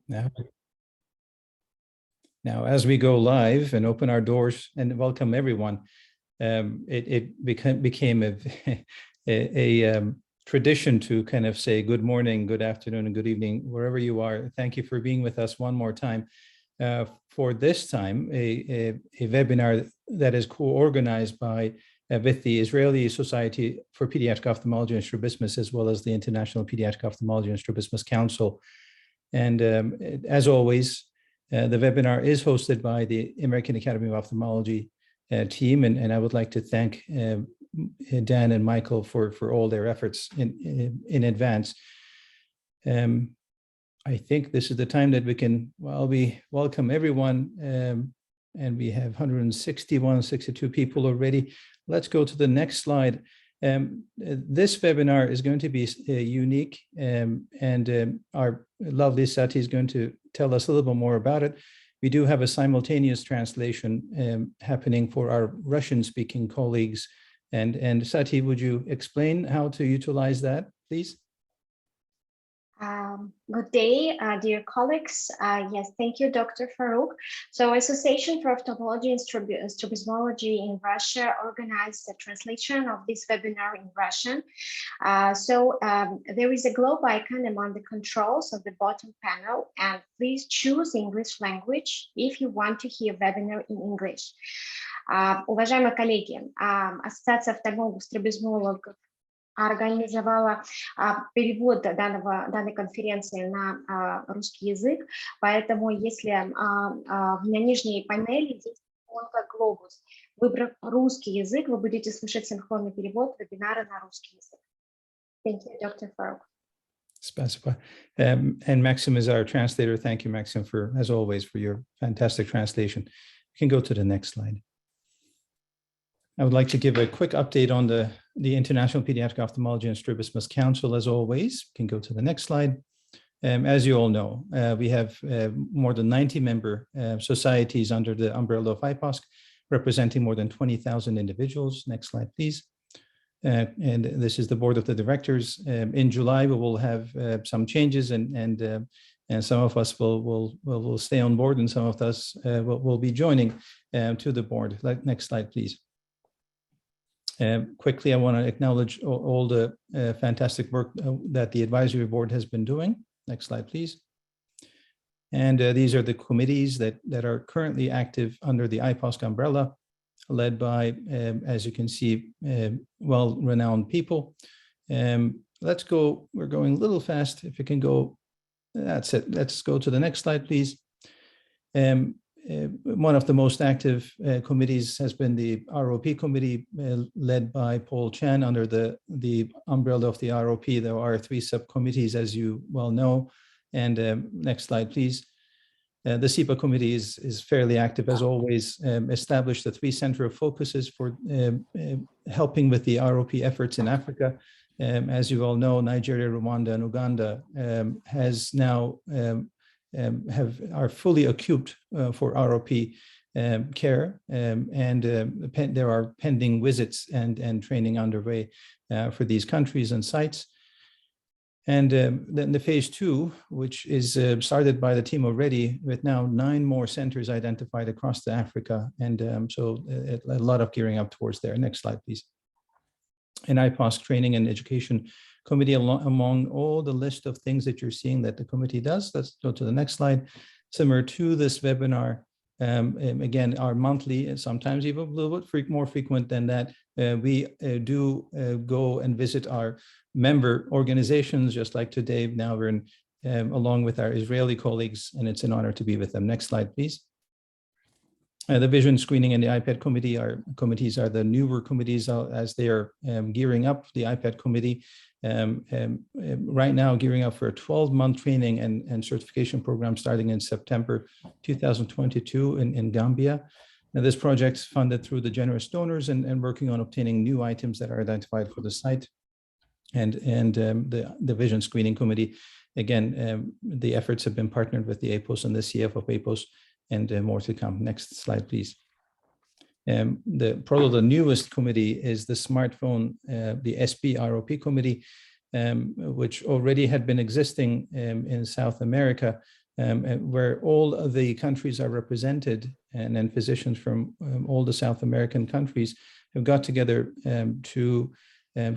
Now, as we go live and open our doors and welcome everyone, it became a tradition to kind of say good morning, good afternoon, and good evening, wherever you are. Thank you for being with us one more time. For this time, a webinar that is co-organized by with the Israeli Society for Pediatric Ophthalmology and Strabismus, as well as the International Pediatric Ophthalmology and Strabismus Council. And as always, the webinar is hosted by the American Academy of Ophthalmology team, and I would like to thank Dan and Michael for all their efforts in advance. I think this is the time that we can, we welcome everyone, and we have 62 people already. Let's go to the next slide. This webinar is going to be unique, and our lovely Sati is going to tell us a little bit more about it. We do have a simultaneous translation happening for our Russian-speaking colleagues. And Sati, would you explain how to utilize that, please? Good day, dear colleagues. Yes, thank you, Dr. Faruk. So Association for Ophthalmology and Strabismology in Russia organized the translation of this webinar in Russian. There is a globe icon among the controls of the bottom panel, and please choose English language if you want to hear webinar in English. Уважаемые коллеги, Ассоциация офтальмологов-стробизмологов организовала перевод данной конференции на русский язык, поэтому если на нижней панели здесь иконка глобус, выбрав русский язык, вы будете слышать синхронный перевод вебинара на русский язык. Thank you, Dr. Faruk. Specify. And Maxim is our translator. Thank you, Maxim, as always, for your fantastic translation. You can go to the next slide. I would like to give a quick update on the International Pediatric Ophthalmology and Strabismus Council, as always. You can go to the next slide. As you all know, we have more than 90 member societies under the umbrella of IPOSC, representing more than 20,000 individuals. Next slide, please. And this is the board of the directors. In July, we will have some changes, and some of us will stay on board, and some of us will be joining to the board. Next slide, please. Quickly, I want to acknowledge all the fantastic work that the advisory board has been doing. Next slide, please. And these are the committees that are currently active under the IPOSC umbrella, led by, as you can see, well-renowned people. Let's go, we're going a little fast. If you can go, that's it. Let's go to the next slide, please. One of the most active committees has been the ROP committee, led by Paul Chan under the umbrella of the ROP. There are 3 subcommittees, as you well know. And next slide, please. The SIPA committee is fairly active, as always, established the 3 center of focuses for helping with the ROP efforts in Africa. As you all know, Nigeria, Rwanda, and Uganda has now are fully equipped for ROP care, and there are pending visits and training underway for these countries and sites. And then the phase 2, which is started by the team already, with now 9 more centers identified across Africa, and so a lot of gearing up towards there. Next slide, please. An IPOSC training and education committee among all the list of things that you're seeing that the committee does. Let's go to the next slide. Similar to this webinar, again, our monthly, and sometimes even a little bit more frequent than that, we do go and visit our member organizations, just like today. Now we're in, along with our Israeli colleagues, and it's an honor to be with them. Next slide, please. The vision screening and the iPad committee committees are the newer committees as they are gearing up. The iPad committee right now gearing up for a 12-month training and certification program starting in September 2022 in Gambia. Now, this project is funded through the generous donors and working on obtaining new items that are identified for the site. And the vision screening committee, again, the efforts have been partnered with the IPOSC and the CF of IPOSC, and more to come. Next slide, please. Probably the newest committee is the smartphone, the SPROP committee, which already had been existing in South America, where all of the countries are represented, and then physicians from all the South American countries have got together to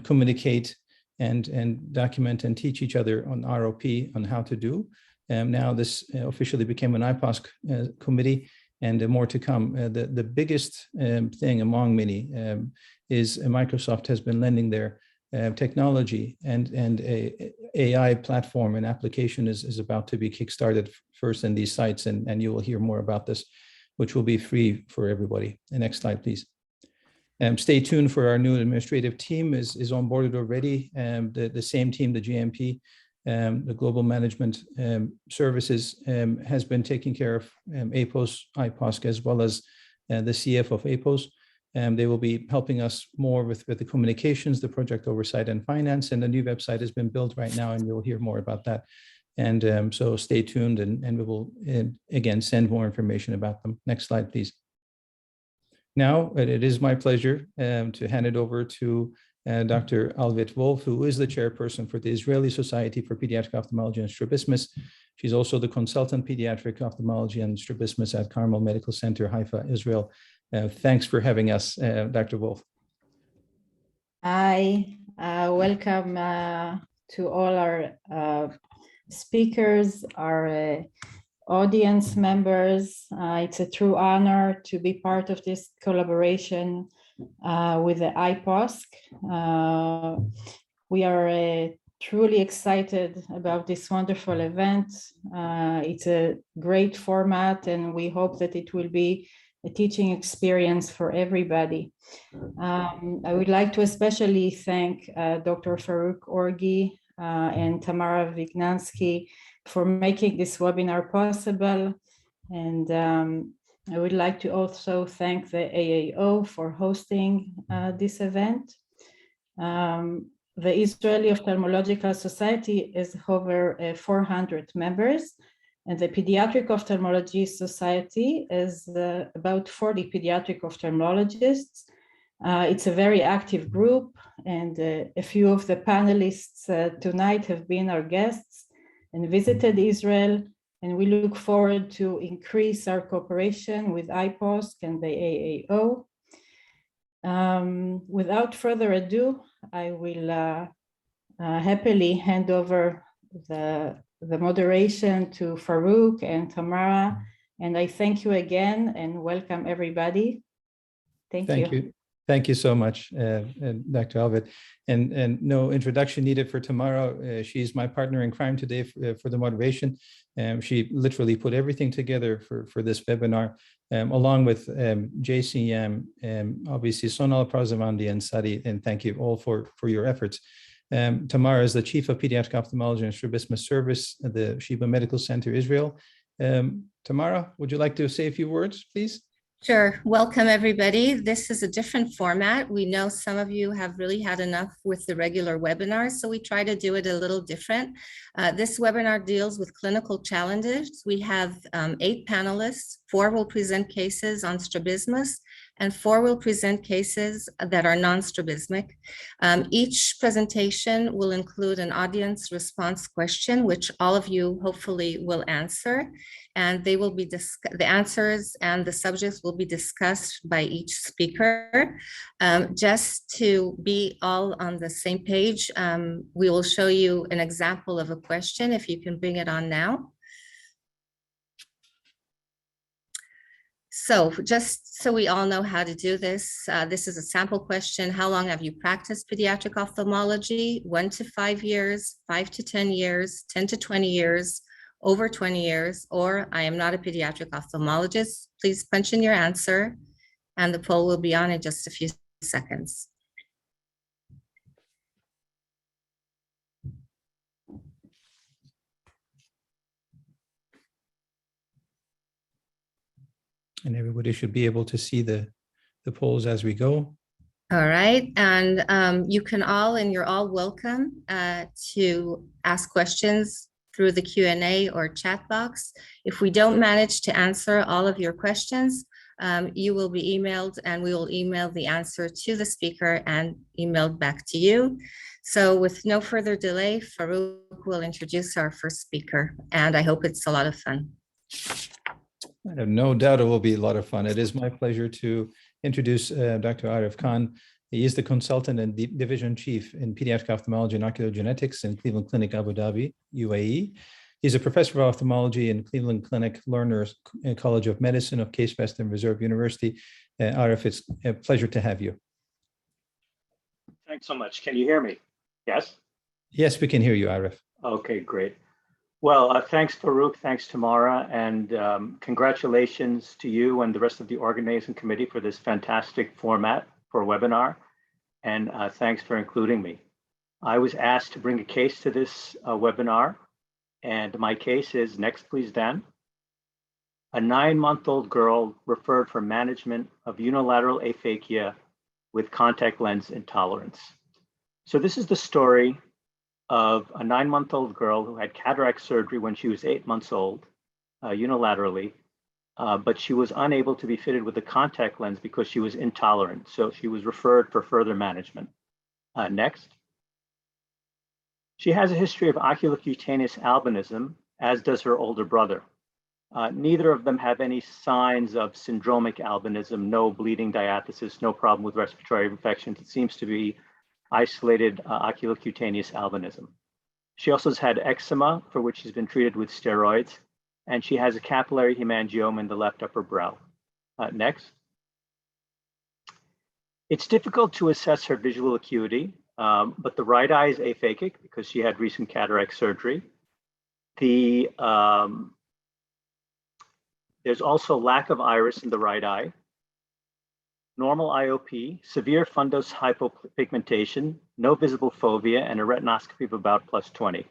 communicate and document and teach each other on ROP on how to do. Now this officially became an IPOSC committee, and more to come. The biggest thing among many is Microsoft has been lending their technology, and a AI platform and application is about to be kickstarted first in these sites, and you will hear more about this, which will be free for everybody. The next slide, please. Stay tuned for our new administrative team is onboarded already. The same team, the GMP, the Global Management Services, has been taking care of IPOSC, as well as the CF of IPOSC. They will be helping us more with the communications, the project oversight and finance, and the new website has been built right now, and you'll hear more about that. And so stay tuned, and we will, again, send more information about them. Next slide, please. Now, it is my pleasure to hand it over to Dr. Alvit Wolf, who is the chairperson for the Israeli Society for Pediatric Ophthalmology and Strabismus. She's also the consultant pediatric ophthalmology and strabismus at Carmel Medical Center, Haifa, Israel. Thanks for having us, Dr. Wolf. Hi, welcome to all our speakers, our audience members. It's a true honor to be part of this collaboration with the IPOSC. We are truly excited about this wonderful event. It's a great format, and we hope that it will be a teaching experience for everybody. I would like to especially thank Dr. Faruk Orgi and Tamara Wygnanski for making this webinar possible. And I would like to also thank the AAO for hosting this event. The Israeli Ophthalmological Society is over 400 members, and the Pediatric Ophthalmology Society is about 40 pediatric ophthalmologists. It's a very active group, and a few of the panelists tonight have been our guests and visited Israel, and we look forward to increase our cooperation with IPOSC and the AAO. Without further ado, I will happily hand over the moderation to Faruk and Tamara, and I thank you again and welcome everybody. Thank you. Thank you so much, Dr. Alvit. And no introduction needed for Tamara. She's my partner in crime today for the moderation. She literally put everything together for this webinar, along with JCM, obviously Sonal Prazavandi and Sadi, and thank you all for your efforts. Tamara is the Chief of Pediatric Ophthalmology and Strabismus Service at the Sheba Medical Center, Israel. Tamara, would you like to say a few words, please? Sure. Welcome, everybody. This is a different format. We know some of you have really had enough with the regular webinars, so we try to do it a little different. This webinar deals with clinical challenges. We have 8 panelists. 4 will present cases on strabismus, and 4 will present cases that are non-strabismic. Each presentation will include an audience response question, which all of you hopefully will answer. And they will be the answers and the subjects will be discussed by each speaker. Just to be all on the same page, we will show you an example of a question, if you can bring it on now. So just so we all know how to do this, this is a sample question. How long have you practiced pediatric ophthalmology? 1 to 5 years, 5 to 10 years, 10 to 20 years, over 20 years, or I am not a pediatric ophthalmologist. Please punch in your answer, and the poll will be on in just a few seconds. And everybody should be able to see the polls as we go. All right, and you can all, and you're all welcome to ask questions through the Q&A or chat box. If we don't manage to answer all of your questions, you will be emailed, and we will email the answer to the speaker and emailed back to you. So with no further delay, Faruk will introduce our first speaker, and I hope it's a lot of fun. I have no doubt it will be a lot of fun. It is my pleasure to introduce Dr. Arif Khan. He is the consultant and division chief in pediatric ophthalmology and ocular genetics in Cleveland Clinic, Abu Dhabi, UAE. He's a professor of ophthalmology in Cleveland Clinic Lerner College of Medicine of Case Western Reserve University. Arif, it's a pleasure to have you. Thanks so much. Can you hear me? Yes? Yes, we can hear you, Arif. Okay, great. Well, thanks, Faruk. Thanks, Tamara. And congratulations to you and the rest of the organizing committee for this fantastic format for a webinar. And thanks for including me. I was asked to bring a case to this webinar. And my case is, next please, Dan. A 9-month-old girl referred for management of unilateral aphakia with contact lens intolerance. So this is the story of a 9-month-old girl who had cataract surgery when she was 8 months old, unilaterally, but she was unable to be fitted with a contact lens because she was intolerant. So she was referred for further management. Next. She has a history of oculocutaneous albinism, as does her older brother. Neither of them have any signs of syndromic albinism, no bleeding diathesis, no problem with respiratory infections. It seems to be isolated oculocutaneous albinism. She also has had eczema, for which she's been treated with steroids, and she has a capillary hemangioma in the left upper brow. Next. It's difficult to assess her visual acuity, but the right eye is aphakic because she had recent cataract surgery. There's also lack of iris in the right eye. Normal IOP, severe fundus hypopigmentation, no visible fovea, and a retinoscopy of about +20.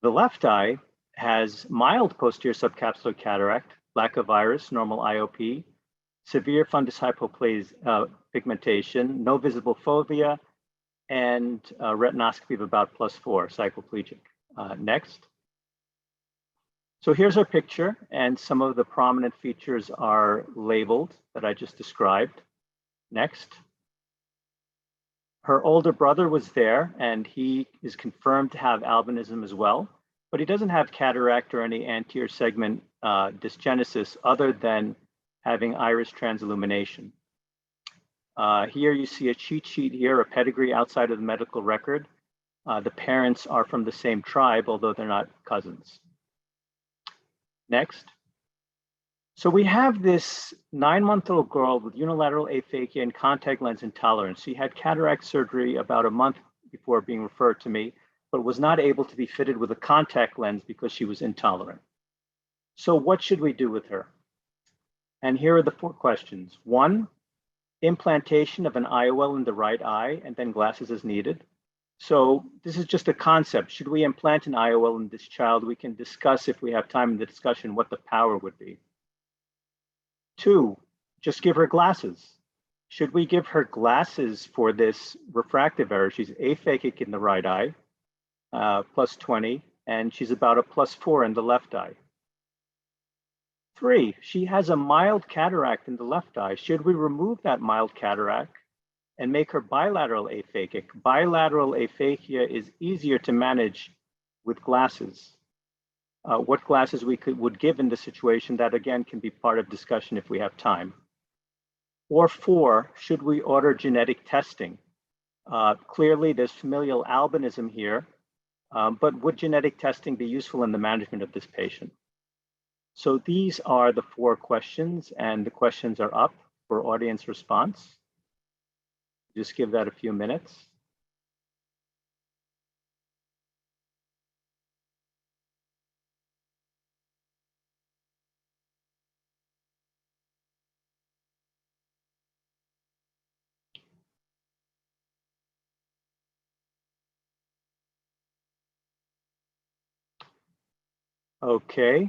The left eye has mild posterior subcapsular cataract, lack of iris, normal IOP, severe fundus hypopigmentation, no visible fovea, and a retinoscopy of about +4, cycloplegic. Next. So here's our picture, and some of the prominent features are labeled that I just described. Next. Her older brother was there, and he is confirmed to have albinism as well, but he doesn't have cataract or any anterior segment dysgenesis other than having iris transillumination. Here you see a cheat sheet here, a pedigree outside of the medical record. The parents are from the same tribe, although they're not cousins. Next. So we have this 9-month-old girl with unilateral aphakia and contact lens intolerance. She had cataract surgery about a month before being referred to me, but was not able to be fitted with a contact lens because she was intolerant. So what should we do with her? And here are the 4 questions. 1, implantation of an IOL in the right eye and then glasses as needed. So this is just a concept. Should we implant an IOL in this child? We can discuss, if we have time in the discussion, what the power would be. 2, just give her glasses. Should we give her glasses for this refractive error? She's aphakic in the right eye, +20, and she's about a +4 in the left eye. 3, she has a mild cataract in the left eye. Should we remove that mild cataract and make her bilateral aphakic? Bilateral aphakia is easier to manage with glasses. What glasses we would give in this situation, that again can be part of discussion if we have time. Or 4, should we order genetic testing? Clearly there's familial albinism here, but would genetic testing be useful in the management of this patient? So these are the 4 questions, and the questions are up for audience response. Just give that a few minutes. Okay,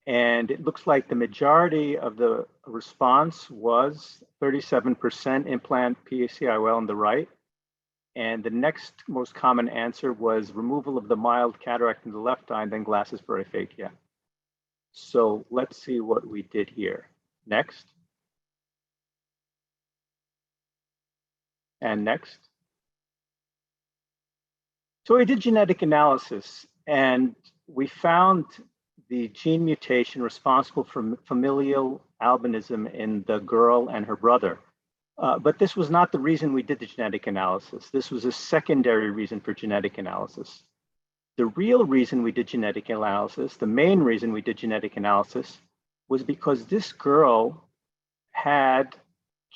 and it looks like the majority of the response was 37% implant PCIOL on the right. And the next most common answer was removal of the mild cataract in the left eye and then glasses for aphakia. So let's see what we did here. Next. And next. So we did genetic analysis, and we found the gene mutation responsible for familial albinism in the girl and her brother. But this was not the reason we did the genetic analysis. This was a secondary reason for genetic analysis. The real reason we did genetic analysis, the main reason we did genetic analysis, was because this girl had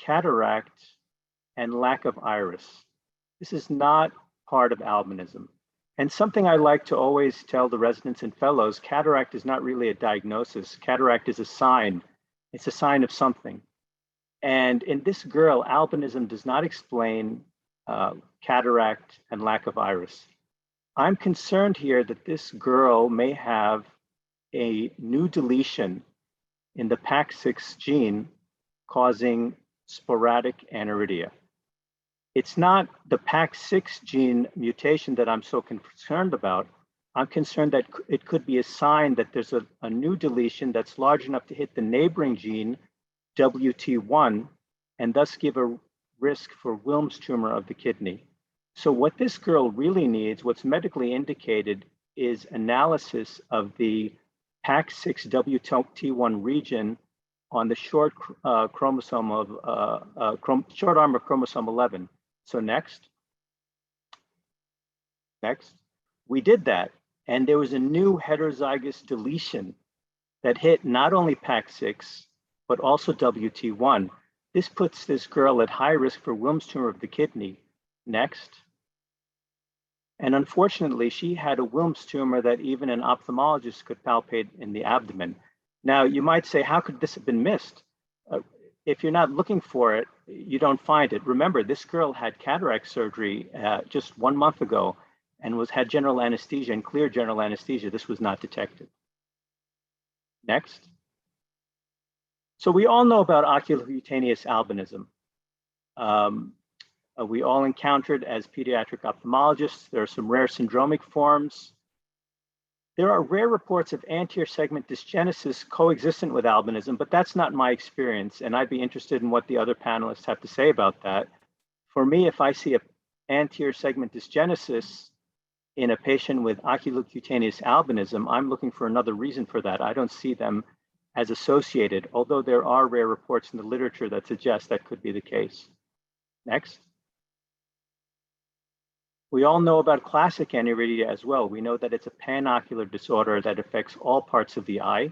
cataract and lack of iris. This is not part of albinism. And something I like to always tell the residents and fellows, cataract is not really a diagnosis. Cataract is a sign. It's a sign of something. And in this girl, albinism does not explain cataract and lack of iris. I'm concerned here that this girl may have a new deletion in the PAX6 gene causing sporadic aniridia. It's not the PAX6 gene mutation that I'm so concerned about. I'm concerned that it could be a sign that there's a new deletion that's large enough to hit the neighboring gene, WT1, and thus give a risk for Wilms tumor of the kidney. So what this girl really needs, what's medically indicated, is analysis of the PAX6 WT1 region on the short chromosome of short arm of chromosome 11. So next. We did that, and there was a new heterozygous deletion that hit not only PAX6 but also WT1. This puts this girl at high risk for Wilms tumor of the kidney. Next. And unfortunately, she had a Wilms tumor that even an ophthalmologist could palpate in the abdomen. Now, you might say, how could this have been missed? If you're not looking for it, you don't find it. Remember, this girl had cataract surgery just 1 month ago and had general anesthesia and clear general anesthesia. This was not detected. Next. So we all know about oculocutaneous albinism. We all encountered as pediatric ophthalmologists. There are some rare syndromic forms. There are rare reports of anterior segment dysgenesis coexistent with albinism, but that's not my experience, and I'd be interested in what the other panelists have to say about that. For me, if I see an anterior segment dysgenesis in a patient with oculocutaneous albinism, I'm looking for another reason for that. I don't see them as associated, although there are rare reports in the literature that suggest that could be the case. Next. We all know about classic aniridia as well. We know that it's a panocular disorder that affects all parts of the eye.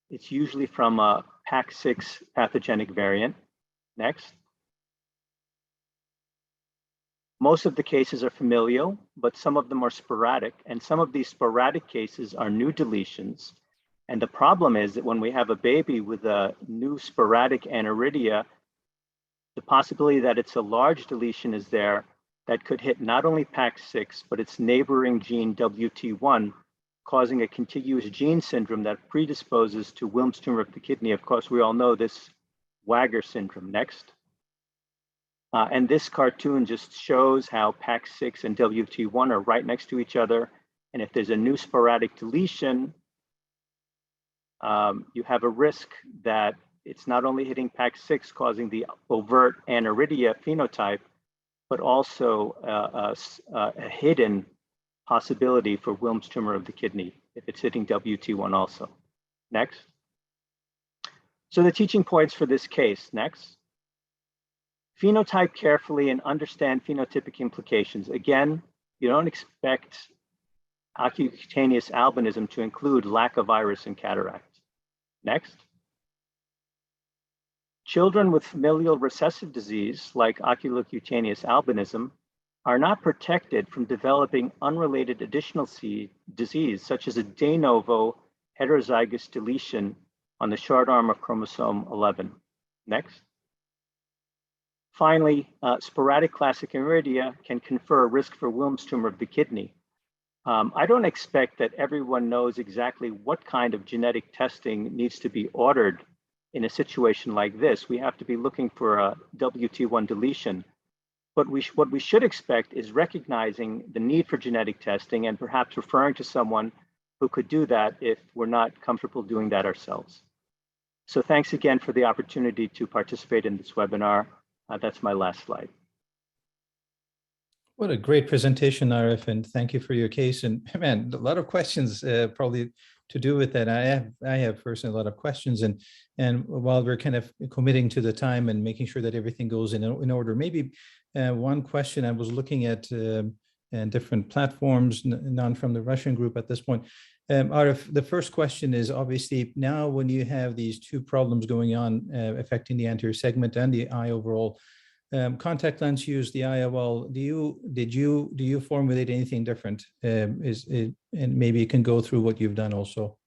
It's usually from a PAX6 pathogenic variant. Next. Most of the cases are familial, but some of them are sporadic, and some of these sporadic cases are new deletions. And the problem is that when we have a baby with a new sporadic aniridia, the possibility that it's a large deletion is there that could hit not only PAX6, but its neighboring gene WT1, causing a contiguous gene syndrome that predisposes to Wilms tumor of the kidney. Of course, we all know this Wagner syndrome. Next. And this cartoon just shows how PAX6 and WT1 are right next to each other. And if there's a new sporadic deletion, you have a risk that it's not only hitting PAX6 causing the overt aniridia phenotype, but also a hidden possibility for Wilms tumor of the kidney if it's hitting WT1 also. Next. So the teaching points for this case. Next. Phenotype carefully and understand phenotypic implications. Again, you don't expect oculocutaneous albinism to include lack of iris and cataract. Next. Children with familial recessive disease, like oculocutaneous albinism, are not protected from developing unrelated additional disease, such as a de novo heterozygous deletion on the short arm of chromosome 11. Next. Finally, sporadic classic aniridia can confer a risk for Wilms tumor of the kidney. I don't expect that everyone knows exactly what kind of genetic testing needs to be ordered in a situation like this. We have to be looking for a WT1 deletion. But what we should expect is recognizing the need for genetic testing and perhaps referring to someone who could do that if we're not comfortable doing that ourselves. So thanks again for the opportunity to participate in this webinar. That's my last slide. What a great presentation, Arif, and thank you for your case. And man, a lot of questions probably to do with that. I have personally a lot of questions, and while we're kind of committing to the time and making sure that everything goes in order, maybe one question I was looking at different platforms, none from the Russian group at this point. Arif, the first question is obviously now when you have these two problems going on affecting the anterior segment and the eye overall. Contact lens use, the IOL. Do you formulate anything different? And maybe you can go through what you've done also.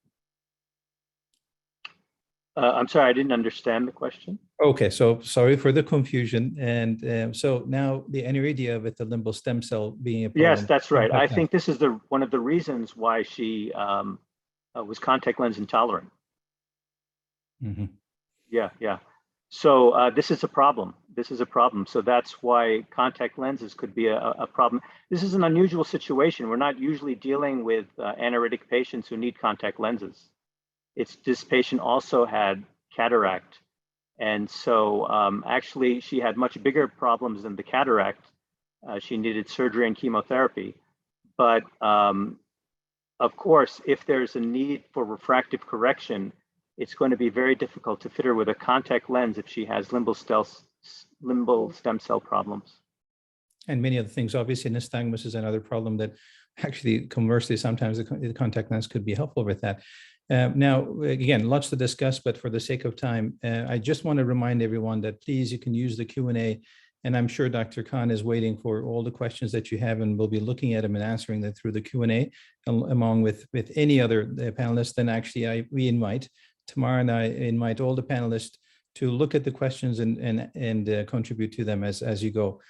I'm sorry, I didn't understand the question. Okay, so sorry for the confusion. And so now the aniridia with the limbal stem cell being a problem. Yes, that's right. I think this is one of the reasons why she was contact lens intolerant. Mm-hmm. Yeah. So this is a problem. So that's why contact lenses could be a problem. This is an unusual situation. We're not usually dealing with aniridic patients who need contact lenses. This patient also had cataract. And so actually she had much bigger problems than the cataract. She needed surgery and chemotherapy. But of course, if there's a need for refractive correction, it's going to be very difficult to fit her with a contact lens if she has limbal stem cell problems. And many other things, obviously nystagmus is another problem that actually conversely, sometimes the contact lens could be helpful with that. Now, again, lots to discuss, but for the sake of time, I just want to remind everyone that please, you can use the Q&A, and I'm sure Dr. Khan is waiting for all the questions that you have, and we'll be looking at them and answering them through the Q&A along with any other panelists. Then actually, we invite Tamara and I invite all the panelists to look at the questions and contribute to them as you go.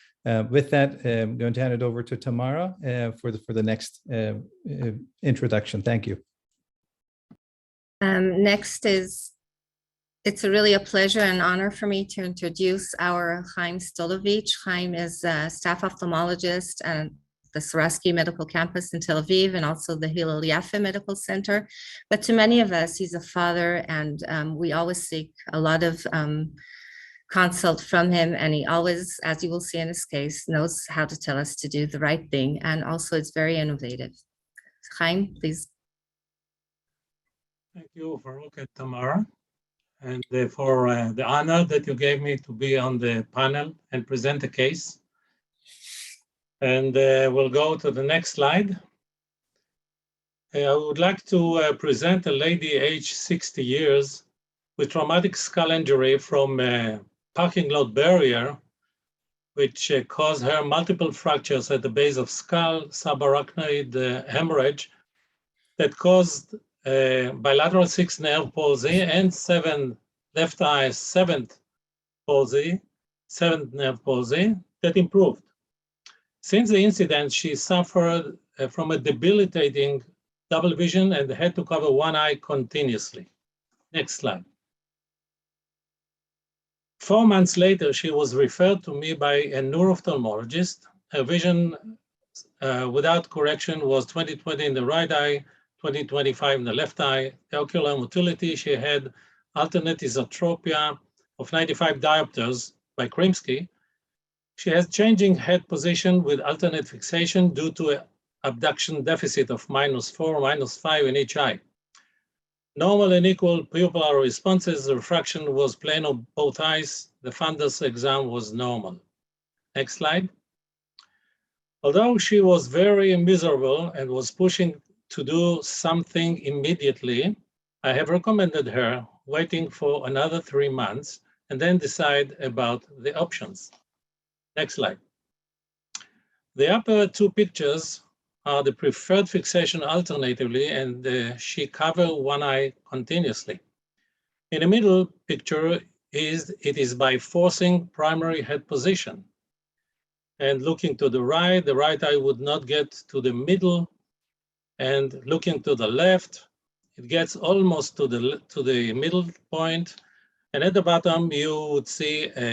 With that, I'm going to hand it over to Tamara for the next introduction. Thank you. Next it's really a pleasure and honor for me to introduce our Chaim Strovitch. Chaim is a staff ophthalmologist at the Sourasky Medical Campus in Tel Aviv and also the Hillel Yaffe Medical Center. But to many of us, he's a father, and we always seek a lot of consult from him. And he always, as you will see in this case, knows how to tell us to do the right thing. And also it's very innovative. Chaim, please. Thank you, Faruk and Tamara, and for the honor that you gave me to be on the panel and present the case. And we'll go to the next slide. I would like to present a lady aged 60 years with traumatic skull injury from a parking lot barrier, which caused her multiple fractures at the base of skull, subarachnoid hemorrhage that caused bilateral 6 nerve palsy and 7 left eye 7th palsy, 7th nerve palsy that improved. Since the incident, she suffered from a debilitating double vision and had to cover one eye continuously. Next slide. 4 months later, she was referred to me by a neuro-ophthalmologist. Her vision without correction was 20/20 in the right eye, 20/25 in the left eye. The ocular motility, she had alternate esotropia of 95 diopters by Krimsky. She has changing head position with alternate fixation due to an abduction deficit of -4, -5 in each eye. Normal and equal pupillar responses, the refraction was plain on both eyes. The fundus exam was normal. Next slide. Although she was very miserable and was pushing to do something immediately, I have recommended her waiting for another 3 months and then decide about the options. Next slide. The upper 2 pictures are the preferred fixation alternatively, and she covered one eye continuously. In the middle picture, it is by forcing primary head position. And looking to the right eye would not get to the middle, and looking to the left, it gets almost to the middle point. And at the bottom, you would see a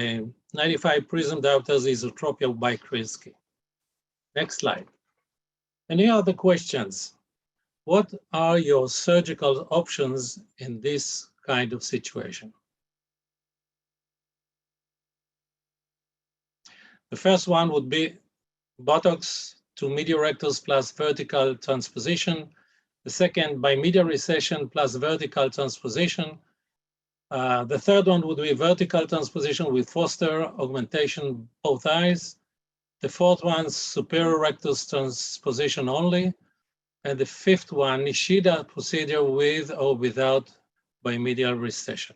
95 prism diopters esotropia by Krimsky. Next slide. Any other questions? What are your surgical options in this kind of situation. The first one would be Botox to medial rectus plus vertical transposition. The second, bimedial recession plus vertical transposition. The third one would be vertical transposition with Foster augmentation both eyes. The fourth one, superior rectus transposition only. And the fifth one, Nishida procedure with or without bimedial recession.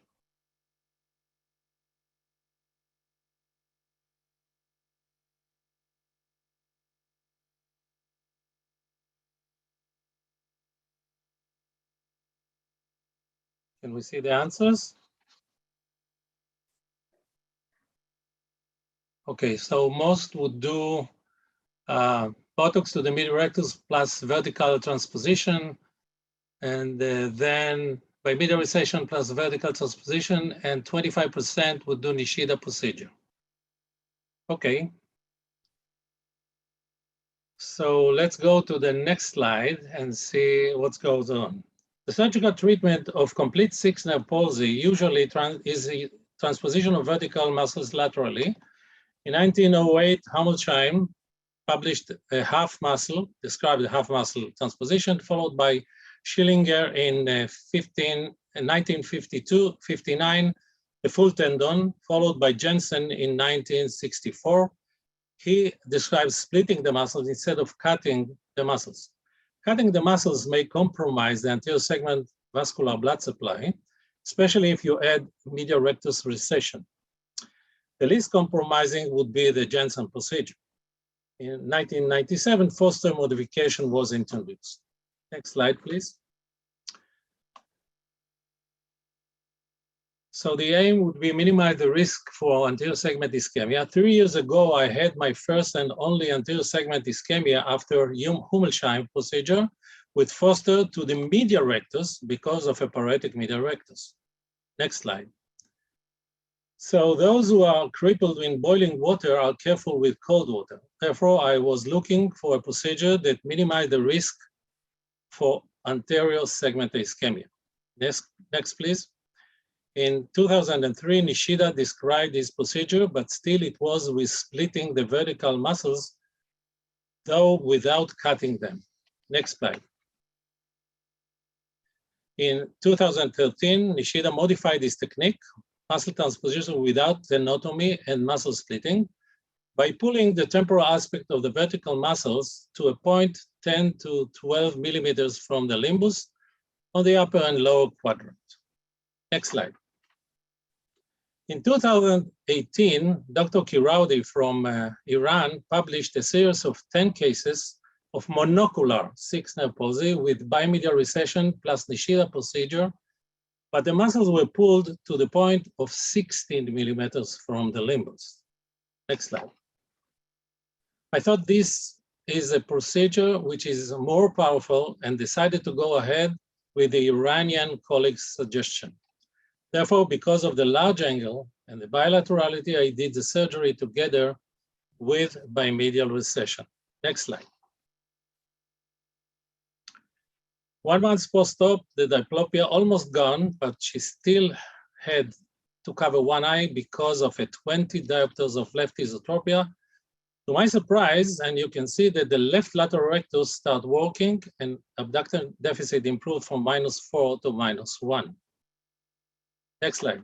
Can we see the answers? Okay, so most would do Botox to the medial rectus plus vertical transposition, and then bimedial recession plus vertical transposition, and 25% would do Nishida procedure. Okay. So let's go to the next slide and see what goes on. The surgical treatment of complete six-nerve palsy usually is the transposition of vertical muscles laterally. In 1908, Chaim published a half muscle, described a half muscle transposition, followed by Schillinger in 1952-59, the full tendon, followed by Jensen in 1964. He describes splitting the muscles instead of cutting the muscles. Cutting the muscles may compromise the anterior segment vascular blood supply, especially if you add medial rectus recession. The least compromising would be the Jensen procedure. In 1997, Foster modification was introduced. Next slide, please. So the aim would be minimize the risk for anterior segment ischemia. 3 years ago, I had my first and only anterior segment ischemia after Hummelsheim procedure with Foster to the medial rectus because of a paretic medial rectus. Next slide. So those who are crippled in boiling water are careful with cold water. Therefore, I was looking for a procedure that minimized the risk for anterior segment ischemia. Next, please. In 2003, Nishida described this procedure, but still it was with splitting the vertical muscles, though without cutting them. Next slide. In 2013, Nishida modified this technique, muscle transposition without tenotomy and muscle splitting, by pulling the temporal aspect of the vertical muscles to a point 10 to 12 millimeters from the limbus on the upper and lower quadrant. Next slide. In 2018, Dr. Kiraudi from Iran published a series of 10 cases of monocular six-nerve palsy with bimedial recession plus Nishida procedure, but the muscles were pulled to the point of 16 millimeters from the limbus. Next slide. I thought this is a procedure which is more powerful and decided to go ahead with the Iranian colleague's suggestion. Therefore, because of the large angle and the bilaterality, I did the surgery together with bimedial recession. Next slide. 1 month post-op, the diplopia almost gone, but she still had to cover one eye because of a 20 diopters of left esotropia. To my surprise, and you can see that the left lateral rectus start working and abductor deficit improved from -4 to -1. Next slide.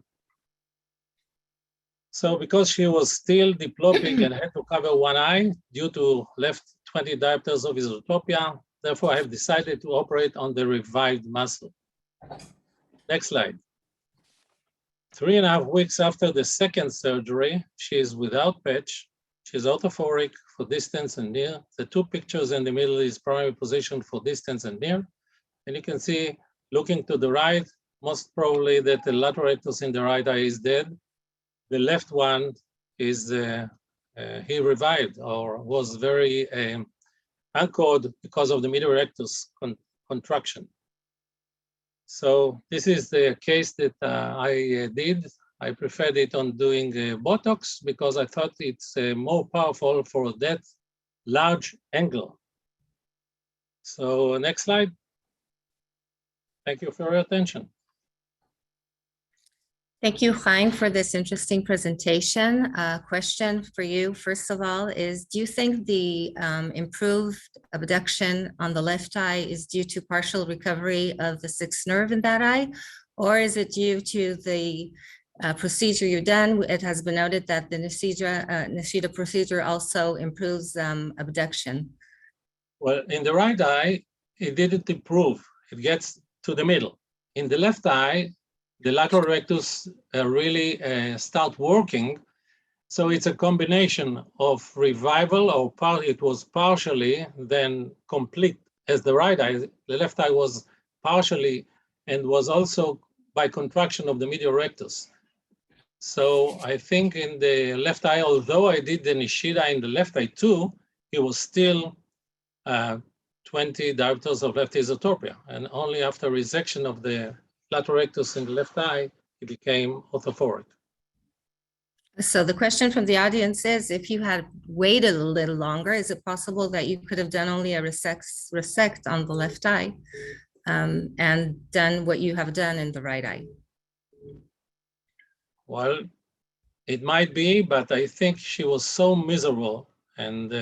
So because she was still diploping and had to cover one eye due to left 20 diopters of esotropia, therefore I have decided to operate on the revived muscle. Next slide. 3.5 weeks after the second surgery, she is without patch. She's autophoric for distance and near. The two pictures in the middle is primary position for distance and near. And you can see, looking to the right, most probably that the lateral rectus in the right eye is dead. The left one is, he revived or was very anchored because of the medial rectus contraction. So this is the case that I did. I preferred it on doing Botox because I thought it's more powerful for that large angle. So next slide. Thank you for your attention. Thank you, Chaim, for this interesting presentation. Question for you, first of all, is do you think the improved abduction on the left eye is due to partial recovery of the sixth nerve in that eye? Or is it due to the procedure you've done? It has been noted that the Nishida procedure also improves abduction. Well, in the right eye, it didn't improve. It gets to the middle. In the left eye, the lateral rectus really start working. So it's a combination of revival, or it was partially, then complete as the right eye. The left eye was partially and was also by contraction of the medial rectus. So I think in the left eye, although I did the Nishida in the left eye too, it was still 20 diopters of left esotropia. And only after resection of the lateral rectus in the left eye, it became orthophoric. So the question from the audience is, if you had waited a little longer, is it possible that you could have done only a resect on the left eye and done what you have done in the right eye? Well, it might be, but I think she was so miserable, and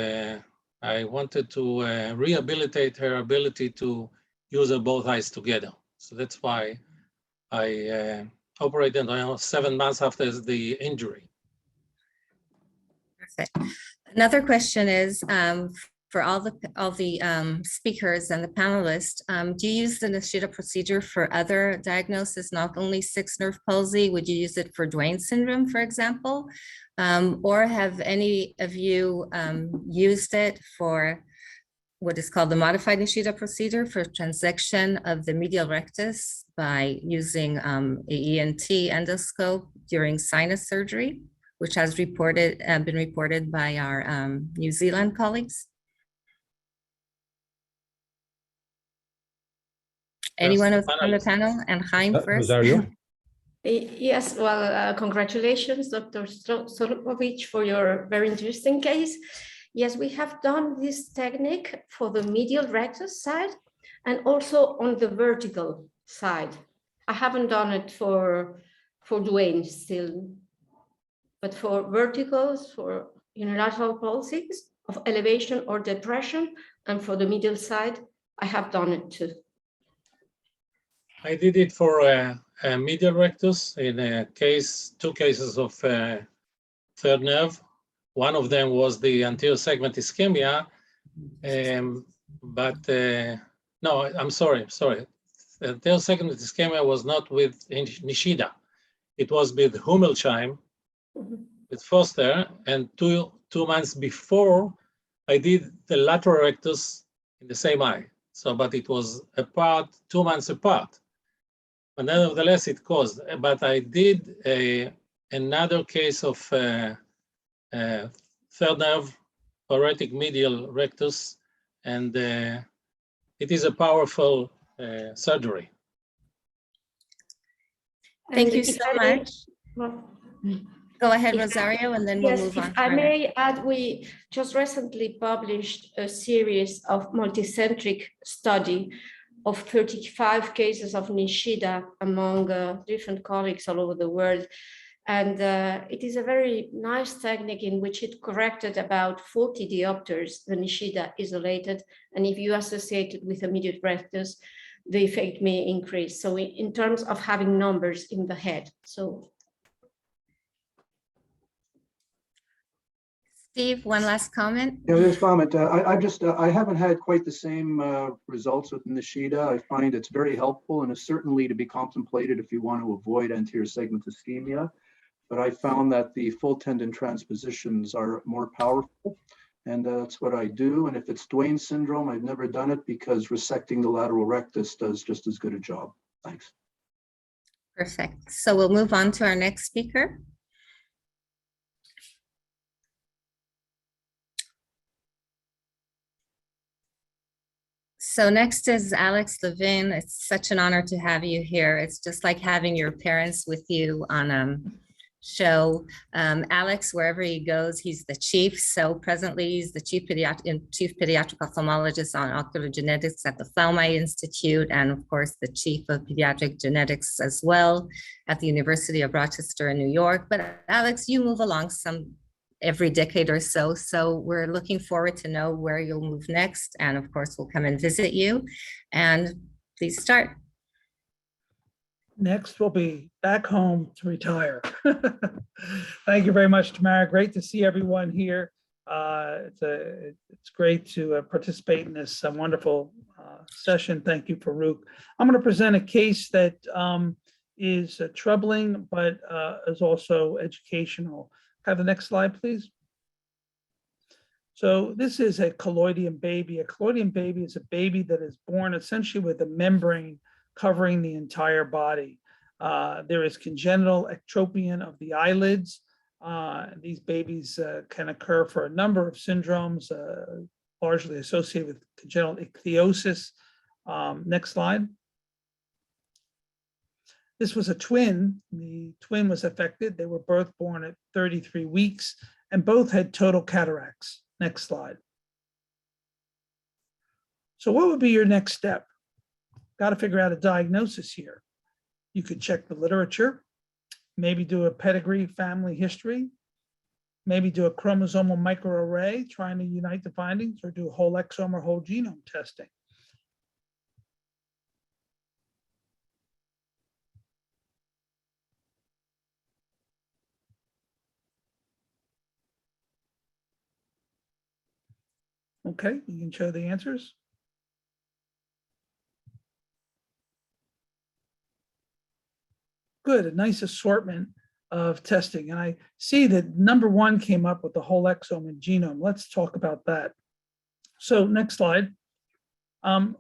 I wanted to rehabilitate her ability to use both eyes together. So that's why I operated on 7 months after the injury. Perfect. Another question is, for all the speakers and the panelists, do you use the Nishida procedure for other diagnoses, not only sixth nerve palsy? Would you use it for Duane syndrome, for example? Or have any of you used it for what is called the modified Nishida procedure for transection of the medial rectus by using a ENT endoscope during sinus surgery, which has been reported by our New Zealand colleagues? Anyone on the panel? And Chaim first. Rosario? Yes, well, congratulations, Dr. Strovitch, for your very interesting case. Yes, we have done this technique for the medial rectus side and also on the vertical side. I haven't done it for Duane still, but for verticals, for unilateral palsies of elevation or depression, and for the medial side, I have done it too. I did it for a medial rectus in a case, 2 cases of third nerve. One of them was the anterior segment ischemia, no, I'm sorry. The anterior segment ischemia was not with Nishida. It was with Hummelsheim, with Foster, and two months before, I did the lateral rectus in the same eye. So, but it was apart, 2 months apart. But nevertheless, it caused. But I did another case of third nerve paretic medial rectus, and it is a powerful surgery. Thank you so much. Go ahead, Rosario, and then we'll move on. If I may add, we just recently published a series of multicentric study of 35 cases of Nishida among different colleagues all over the world. And it is a very nice technique in which it corrected about 40 diopters, the Nishida isolated. And if you associate it with immediate rectus, the effect may increase. So in terms of having numbers in the head. So. Steve, one last comment. Yeah, this comment. I haven't had quite the same results with Nishida. I find it's very helpful and is certainly to be contemplated if you want to avoid anterior segment ischemia. But I found that the full tendon transpositions are more powerful, and that's what I do. And if it's Duane syndrome, I've never done it because resecting the lateral rectus does just as good a job. Thanks. Perfect. So we'll move on to our next speaker. So next is Alex Levin. It's such an honor to have you here. It's just like having your parents with you on show Alex wherever he goes. He's the chief. So presently he's the chief pediatric ophthalmologist on ocular genetics at the Thalmai Institute, and of course the chief of pediatric genetics as well at the University of Rochester in New York. But Alex, you move along every decade or so. So we're looking forward to know where you'll move next. And of course, we'll come and visit you. And please start. Next, we'll be back home to retire. Thank you very much, Tamara. Great to see everyone here. It's great to participate in this wonderful session. Thank you, Faruk. I'm going to present a case that is troubling, but is also educational. Have the next slide, please. So this is a colloidian baby. A colloidian baby is a baby that is born essentially with a membrane covering the entire body. There is congenital ectropion of the eyelids. These babies can occur for a number of syndromes, largely associated with congenital ichthyosis. Next slide. This was a twin. The twin was affected. They were both born at 33 weeks and both had total cataracts. Next slide. So what would be your next step? Got to figure out a diagnosis here. You could check the literature, maybe do a pedigree family history, maybe do a chromosomal microarray trying to unite the findings, or do whole exome or whole genome testing. Okay, you can show the answers. Good, a nice assortment of testing. And I see that number one came up with the whole exome and genome. Let's talk about that. So next slide. Now,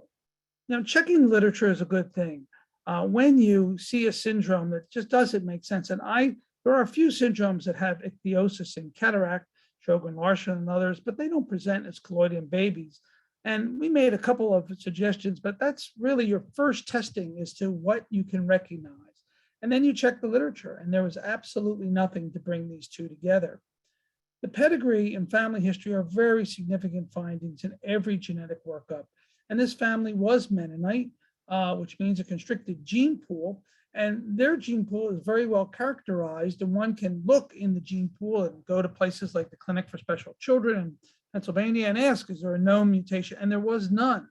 checking the literature is a good thing. When you see a syndrome that just doesn't make sense, and there are a few syndromes that have ichthyosis and cataract, Sjogren-Larsen and others, but they don't present as colloidian babies. And we made a couple of suggestions, but that's really your first testing as to what you can recognize. And then you check the literature, and there was absolutely nothing to bring these two together. The pedigree and family history are very significant findings in every genetic workup. And this family was Mennonite, which means a constricted gene pool. And their gene pool is very well characterized, and one can look in the gene pool and go to places like the Clinic for Special Children in Pennsylvania and ask, is there a known mutation? And there was none.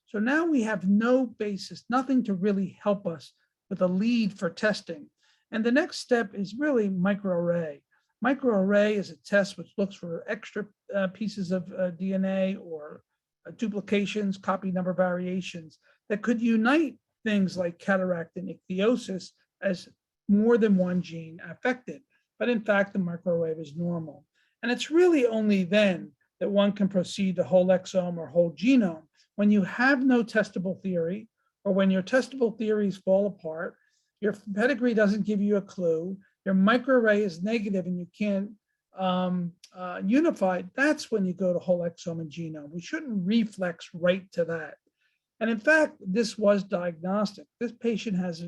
So now we have no basis, nothing to really help us with a lead for testing. And the next step is really microarray. Microarray is a test which looks for extra pieces of DNA or duplications, copy number variations that could unite things like cataract and ichthyosis as more than one gene affected. But in fact, the microarray is normal. And it's really only then that one can proceed to whole exome or whole genome. When you have no testable theory, or when your testable theories fall apart, your pedigree doesn't give you a clue, your microarray is negative and you can't unify, that's when you go to whole exome and genome. We shouldn't reflex right to that. And in fact, this was diagnostic. This patient has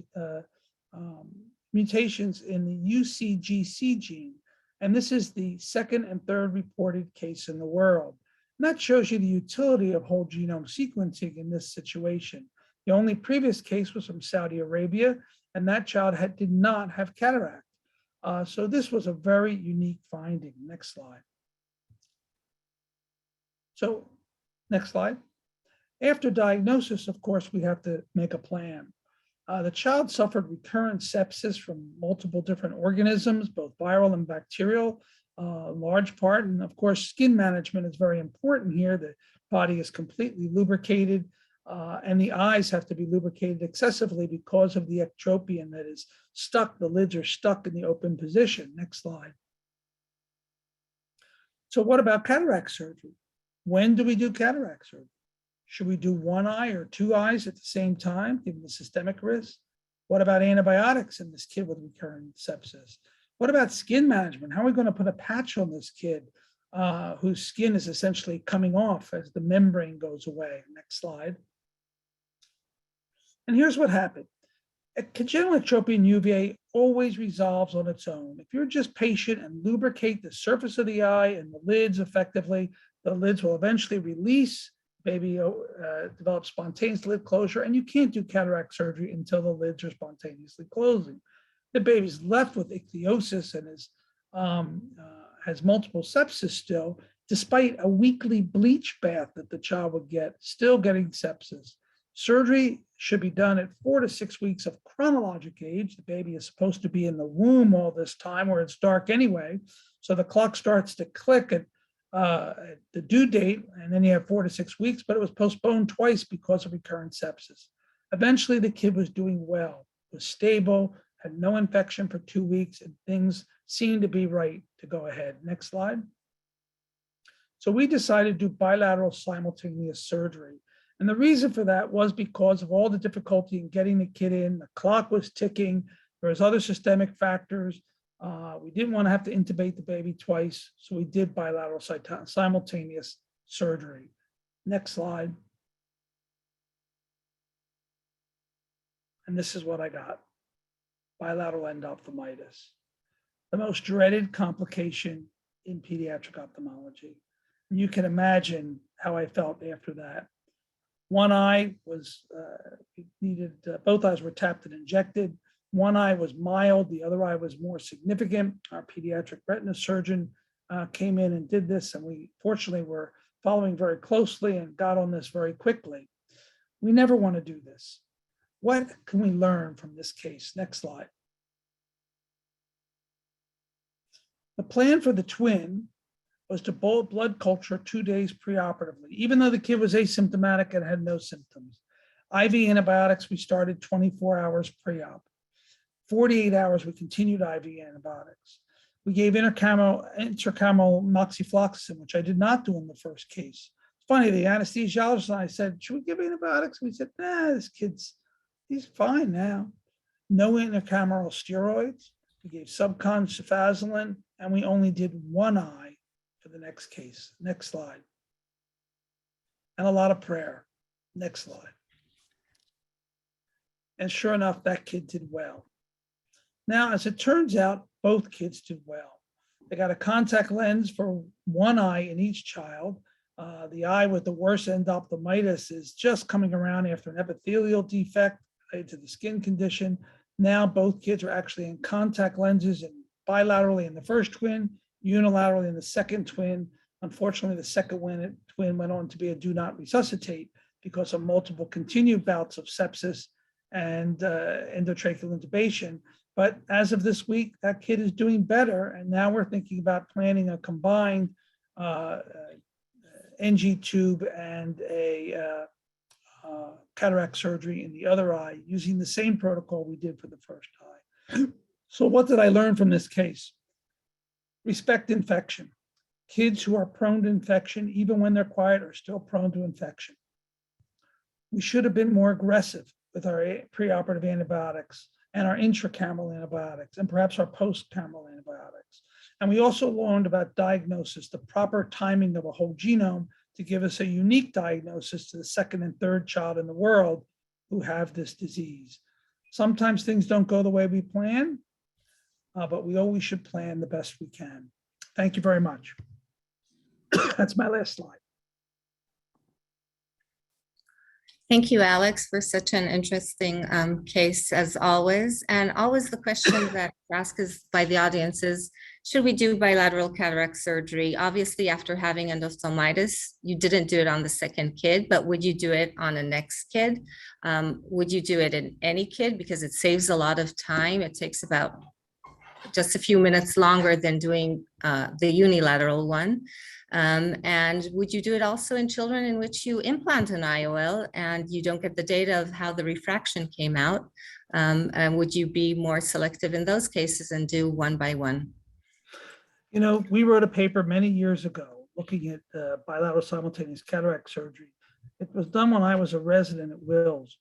mutations in the UCGC gene, and this is the second and third reported case in the world. And that shows you the utility of whole genome sequencing in this situation. The only previous case was from Saudi Arabia, and that child did not have cataract. So this was a very unique finding. Next slide. So next slide. After diagnosis, of course, we have to make a plan. The child suffered recurrent sepsis from multiple different organisms, both viral and bacterial, large part. And of course, skin management is very important here. The body is completely lubricated, and the eyes have to be lubricated excessively because of the ectropion that is stuck. The lids are stuck in the open position. Next slide. So what about cataract surgery? When do we do cataract surgery? Should we do one eye or two eyes at the same time, given the systemic risk? What about antibiotics in this kid with recurrent sepsis? What about skin management? How are we going to put a patch on this kid whose skin is essentially coming off as the membrane goes away? Next slide. And here's what happened. Congenital ectropion UVA always resolves on its own. If you're just patient and lubricate the surface of the eye and the lids effectively, the lids will eventually release, baby develops spontaneous lid closure, and you can't do cataract surgery until the lids are spontaneously closing. The baby's left with ichthyosis and has multiple sepsis still, despite a weekly bleach bath that the child would get, still getting sepsis. Surgery should be done at 4 to 6 weeks of chronologic age. The baby is supposed to be in the womb all this time where it's dark anyway. So the clock starts to click at the due date, and then you have 4 to 6 weeks, but it was postponed twice because of recurrent sepsis. Eventually the kid was doing well, was stable, had no infection for 2 weeks, and things seemed to be right to go ahead. Next slide. So we decided to do bilateral simultaneous surgery. And the reason for that was because of all the difficulty in getting the kid in. The clock was ticking. There was other systemic factors. We didn't want to have to intubate the baby twice. So we did bilateral simultaneous surgery. Next slide. And this is what I got. Bilateral endophthalmitis, the most dreaded complication in pediatric ophthalmology. And you can imagine how I felt after that. One eye was both eyes were tapped and injected. One eye was mild, the other eye was more significant. Our pediatric retina surgeon came in and did this, and we fortunately were following very closely and got on this very quickly. We never want to do this. What can we learn from this case? Next slide. The plan for the twin was to blood culture 2 days preoperatively, even though the kid was asymptomatic and had no symptoms. IV antibiotics, we started 24 hours pre-op. 48 hours, we continued IV antibiotics. We gave intracameral moxifloxacin, which I did not do in the first case. It's funny, the anesthesiologist and I said, should we give antibiotics? We said, nah, this kid's, he's fine now. No intracameral steroids. We gave subcon cefazolin, and we only did one eye for the next case. Next slide. And a lot of prayer. Next slide. And sure enough, that kid did well. Now, as it turns out, both kids did well. They got a contact lens for one eye in each child. The eye with the worst endophthalmitis is just coming around after an epithelial defect related to the skin condition. Now both kids are actually in contact lenses, and bilaterally in the first twin, unilaterally in the second twin. Unfortunately, the second twin went on to be a do not resuscitate because of multiple continued bouts of sepsis and endotracheal intubation. But as of this week, that kid is doing better. And now we're thinking about planning a combined NG tube and a cataract surgery in the other eye using the same protocol we did for the first eye. So what did I learn from this case? Respect infection. Kids who are prone to infection, even when they're quiet, are still prone to infection. We should have been more aggressive with our preoperative antibiotics and our intracameral antibiotics and perhaps our postcameral antibiotics. And we also learned about diagnosis, the proper timing of a whole genome to give us a unique diagnosis to the second and third child in the world who have this disease. Sometimes things don't go the way we plan, but we always should plan the best we can. Thank you very much. That's my last slide. Thank you, Alex, for such an interesting case as always. And always the question that asked is by the audience is, should we do bilateral cataract surgery? Obviously, after having endophthalmitis, you didn't do it on the second kid, but would you do it on a next kid? Would you do it in any kid? Because it saves a lot of time. It takes about just a few minutes longer than doing the unilateral one. And would you do it also in children in which you implant an IOL and you don't get the data of how the refraction came out? And would you be more selective in those cases and do one by one? You know, we wrote a paper many years ago looking at bilateral simultaneous cataract surgery. It was done when I was a resident at Wills.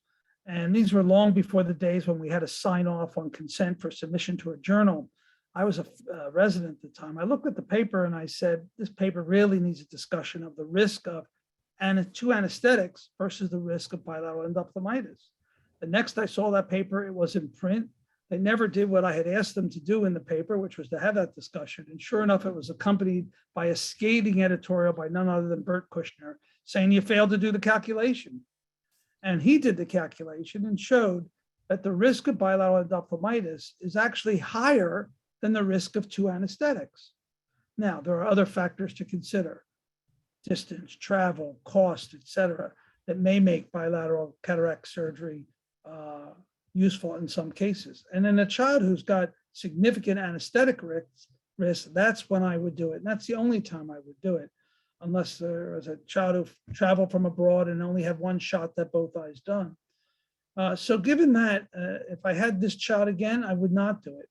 And these were long before the days when we had to sign off on consent for submission to a journal. I was a resident at the time. I looked at the paper and I said, this paper really needs a discussion of the risk of two anesthetics versus the risk of bilateral endophthalmitis. The next I saw that paper, it was in print. They never did what I had asked them to do in the paper, which was to have that discussion. And sure enough, it was accompanied by a scathing editorial by none other than Bert Kushner saying you failed to do the calculation. And he did the calculation and showed that the risk of bilateral endophthalmitis is actually higher than the risk of 2 anesthetics. Now, there are other factors to consider: distance, travel, cost, et cetera, that may make bilateral cataract surgery useful in some cases. And in a child who's got significant anesthetic risk, that's when I would do it. And that's the only time I would do it, unless there was a child who traveled from abroad and only had one shot that both eyes done. So given that, if I had this child again, I would not do it.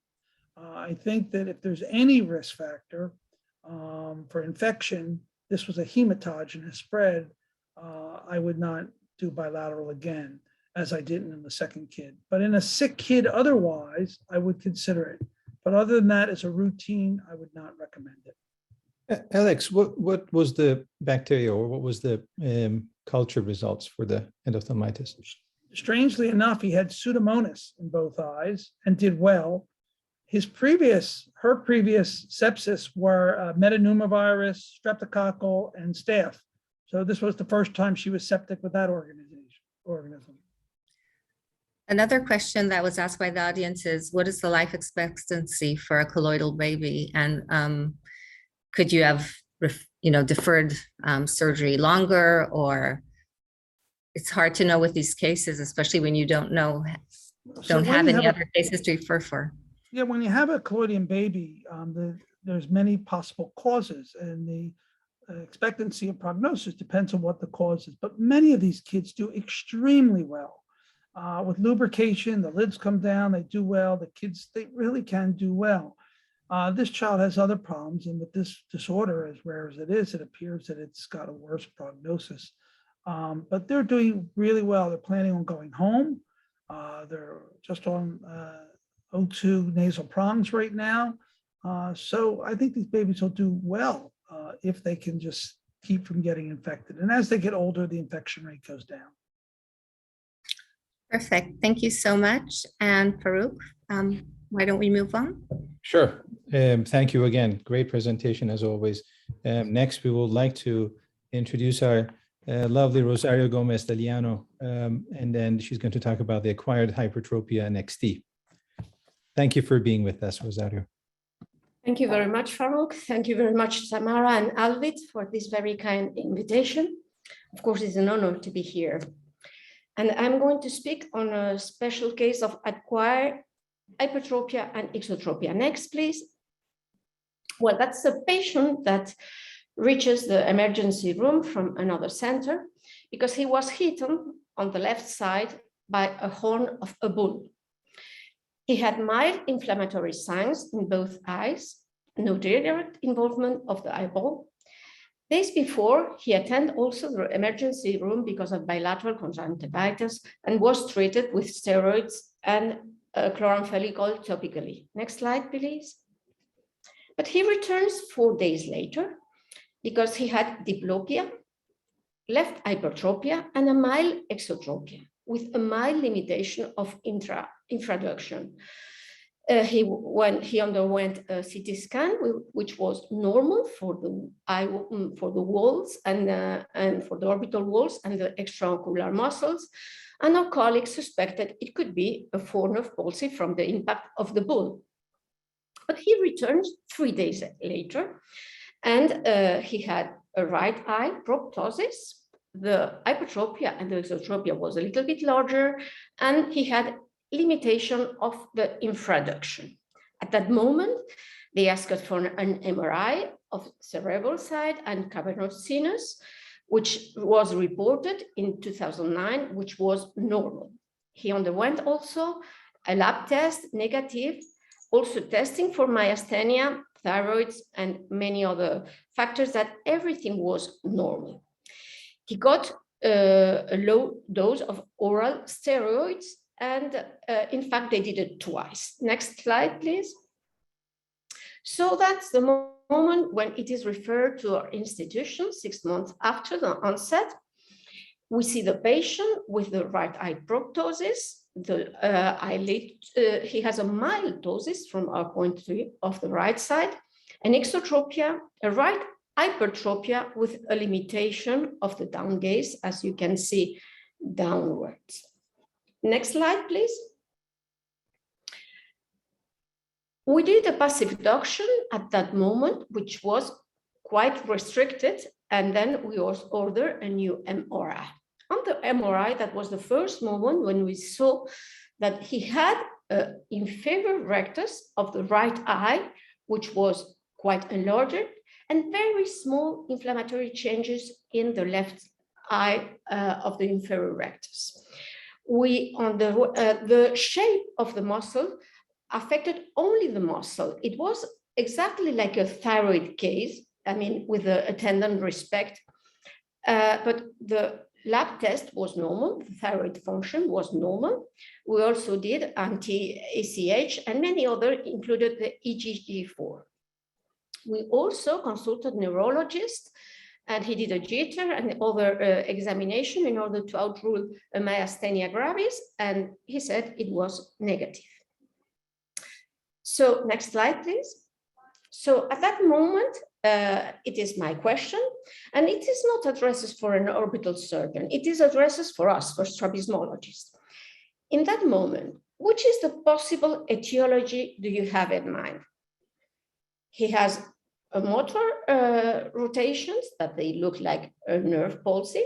I think that if there's any risk factor for infection, this was a hematogenous spread, I would not do bilateral again, as I didn't in the second kid. But in a sick kid otherwise, I would consider it. But other than that, as a routine, I would not recommend it. Alex, what was the bacteria, or what was the culture results for the endophthalmitis? Strangely enough, he had Pseudomonas in both eyes and did well. Her previous sepsis were metapneumovirus, streptococcal, and staph. So this was the first time she was septic with that organism. Another question that was asked by the audience is, what is the life expectancy for a colloidal baby? And could you have, deferred surgery longer? Or it's hard to know with these cases, especially when you don't have any other cases to refer for. Yeah, when you have a colloidian baby, there's many possible causes, and the expectancy of prognosis depends on what the cause is. But many of these kids do extremely well. With lubrication, the lids come down, they do well. The kids, they really can do well. This child has other problems, and with this disorder, as rare as it is, it appears that it's got a worse prognosis. But they're doing really well. They're planning on going home. They're just on O2 nasal prongs right now. So I think these babies will do well if they can just keep from getting infected. And as they get older, the infection rate goes down. Perfect. Thank you so much. And Faruk, why don't we move on? Sure. Thank you again. Great presentation as always. Next, we would like to introduce our lovely Rosario Gomez de Liano, and then she's going to talk about the acquired hypertropia and XT. Thank you for being with us, Rosario. Thank you very much, Faruk. Thank you very much, Tamara and Alvit, for this very kind invitation. Of course, it's an honor to be here. And I'm going to speak on a special case of acquired hypertropia and esotropia. Next, please. Well, that's a patient that reaches the emergency room from another center because he was hidden on the left side by a horn of a bull. He had mild inflammatory signs in both eyes, no direct involvement of the eyeball. Days before, he attended also the emergency room because of bilateral conjunctivitis and was treated with steroids and chloramphenicol topically. Next slide, please. But he returns 4 days later because he had diplopia, left hypertropia, and a mild exotropia with a mild limitation of infraduction. When he underwent a CT scan, which was normal for the walls and for the orbital walls and the extraocular muscles, and our colleagues suspected it could be a form of palsy from the impact of the bull. But he returned 3 days later, and he had a right eye proptosis. The hypertropia and the esotropia was a little bit larger, and he had limitation of the infraduction. At that moment, they asked for an MRI of cerebral side and cavernous sinus, which was reported in 2009, which was normal. He underwent also a lab test, negative, also testing for myasthenia, thyroids, and many other factors that everything was normal. He got a low dose of oral steroids, and in fact, they did it twice. Next slide, please. So that's the moment when it is referred to our institution 6 months after the onset. We see the patient with the right eye proptosis, the eyelid. He has a mild ptosis from our point of view of the right side, an exotropia, a right hypertropia with a limitation of the down gaze, as you can see downwards. Next slide, please. We did a passive reduction at that moment, which was quite restricted, and then we also ordered a new MRI. On the MRI, that was the first moment when we saw that he had an inferior rectus of the right eye, which was quite enlarged, and very small inflammatory changes in the left eye of the inferior rectus. The shape of the muscle affected only the muscle. It was exactly like a thyroid case, I mean, with a attendant respect, but the lab test was normal, the thyroid function was normal. We also did anti-ACH and many other, included the EGG4. We also consulted neurologist, and he did a jitter and other examination in order to outrule a myasthenia gravis, and he said it was negative. So next slide, please. So at that moment, it is my question, and it is not addresses for an orbital surgeon. It is addresses for us, for strabismologists. In that moment, which is the possible etiology do you have in mind? He has a motor rotations that they look like a nerve palsy.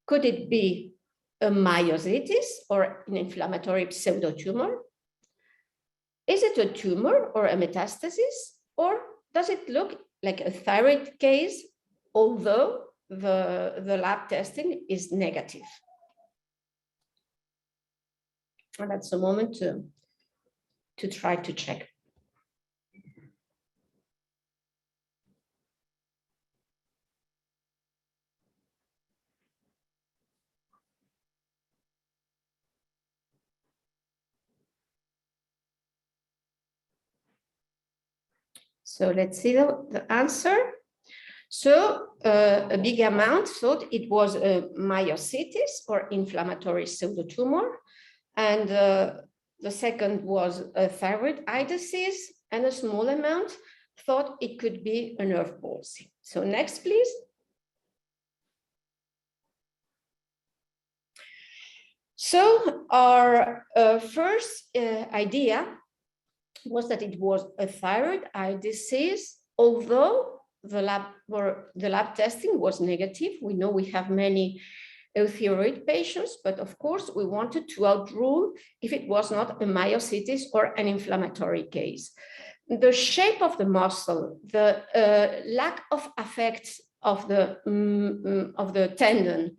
Could it be a myositis or an inflammatory pseudotumor? Is it a tumor or a metastasis, or does it look like a thyroid case, although the lab testing is negative? And that's a moment to try to check. So let's see the answer. So a big amount thought it was a myositis or inflammatory pseudotumor. And the second was a thyroid eye disease, and a small amount thought it could be a nerve palsy. So next, please. So our first idea was that it was a thyroid eye disease, although the lab testing was negative. We know we have many euthyroid patients, but of course we wanted to outrule if it was not a myositis or an inflammatory case. The shape of the muscle, the lack of effects of the tendon,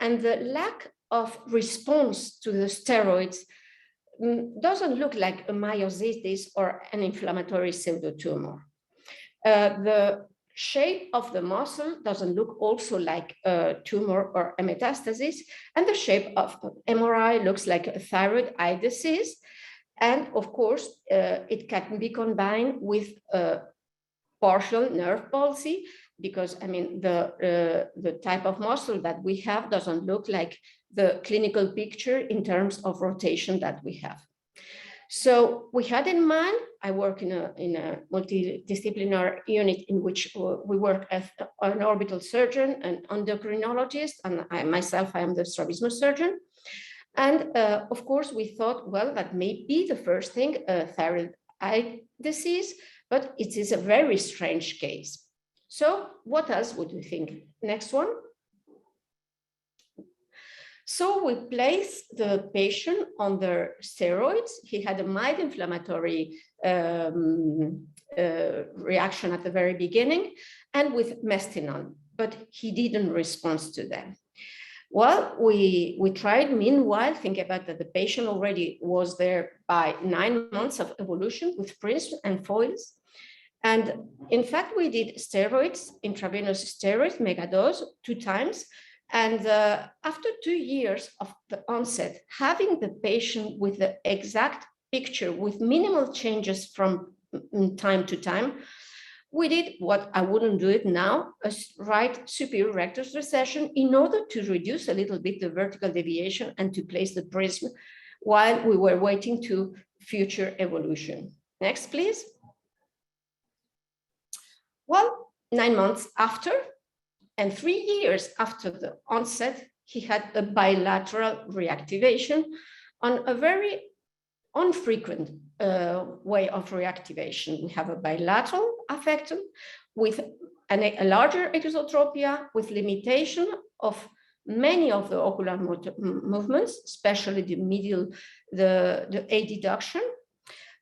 and the lack of response to the steroids doesn't look like a myositis or an inflammatory pseudotumor. The shape of the muscle doesn't look also like a tumor or a metastasis, and the shape of MRI looks like a thyroid eye disease. And of course, it can be combined with a partial nerve palsy, because I mean, the type of muscle that we have doesn't look like the clinical picture in terms of rotation that we have. So we had in mind, I work in a multidisciplinary unit in which we work as an orbital surgeon, an endocrinologist, and I am the strabismus surgeon. And of course, we thought, well, that may be the first thing, thyroid eye disease, but it is a very strange case. So what else would you think? Next one. So we placed the patient on the steroids. He had a mild inflammatory reaction at the very beginning, and with mestinon, but he didn't respond to them. Well, we tried, meanwhile, think about that the patient already was there by 9 months of evolution with prints and foils. And in fact, we did steroids, intravenous steroids, megadose, 2 times. And after 2 years of the onset, having the patient with the exact picture with minimal changes from time to time, we did what I wouldn't do it now, a right superior rectus recession in order to reduce a little bit the vertical deviation and to place the prism while we were waiting to future evolution. Next, please. Well, 9 months after and 3 years after the onset, he had a bilateral reactivation on a very infrequent way of reactivation. We have a bilateral affectum with a larger exotropia with limitation of many of the ocular movements, especially the medial, the adduction.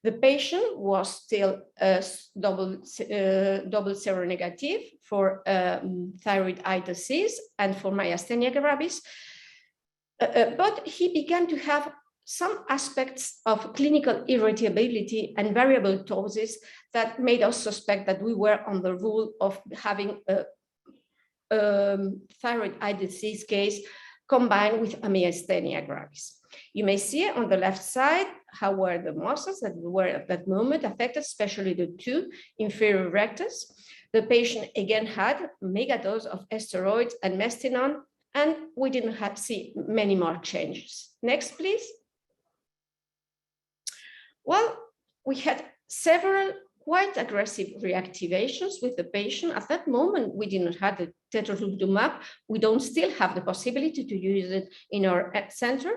The patient was still double seronegative for thyroid eye disease and for myasthenia gravis, but he began to have some aspects of clinical irritability and variable ptosis that made us suspect that we were on the rule of having a thyroid eye disease case combined with a myasthenia gravis. You may see on the left side how were the muscles that were at that moment affected, especially the two inferior rectus. The patient again had mega dose of steroids and mestinon, and we didn't see many more changes. Next, please. Well, we had several quite aggressive reactivations with the patient. At that moment, we didn't have the tetrotuzumab. We don't still have the possibility to use it in our center.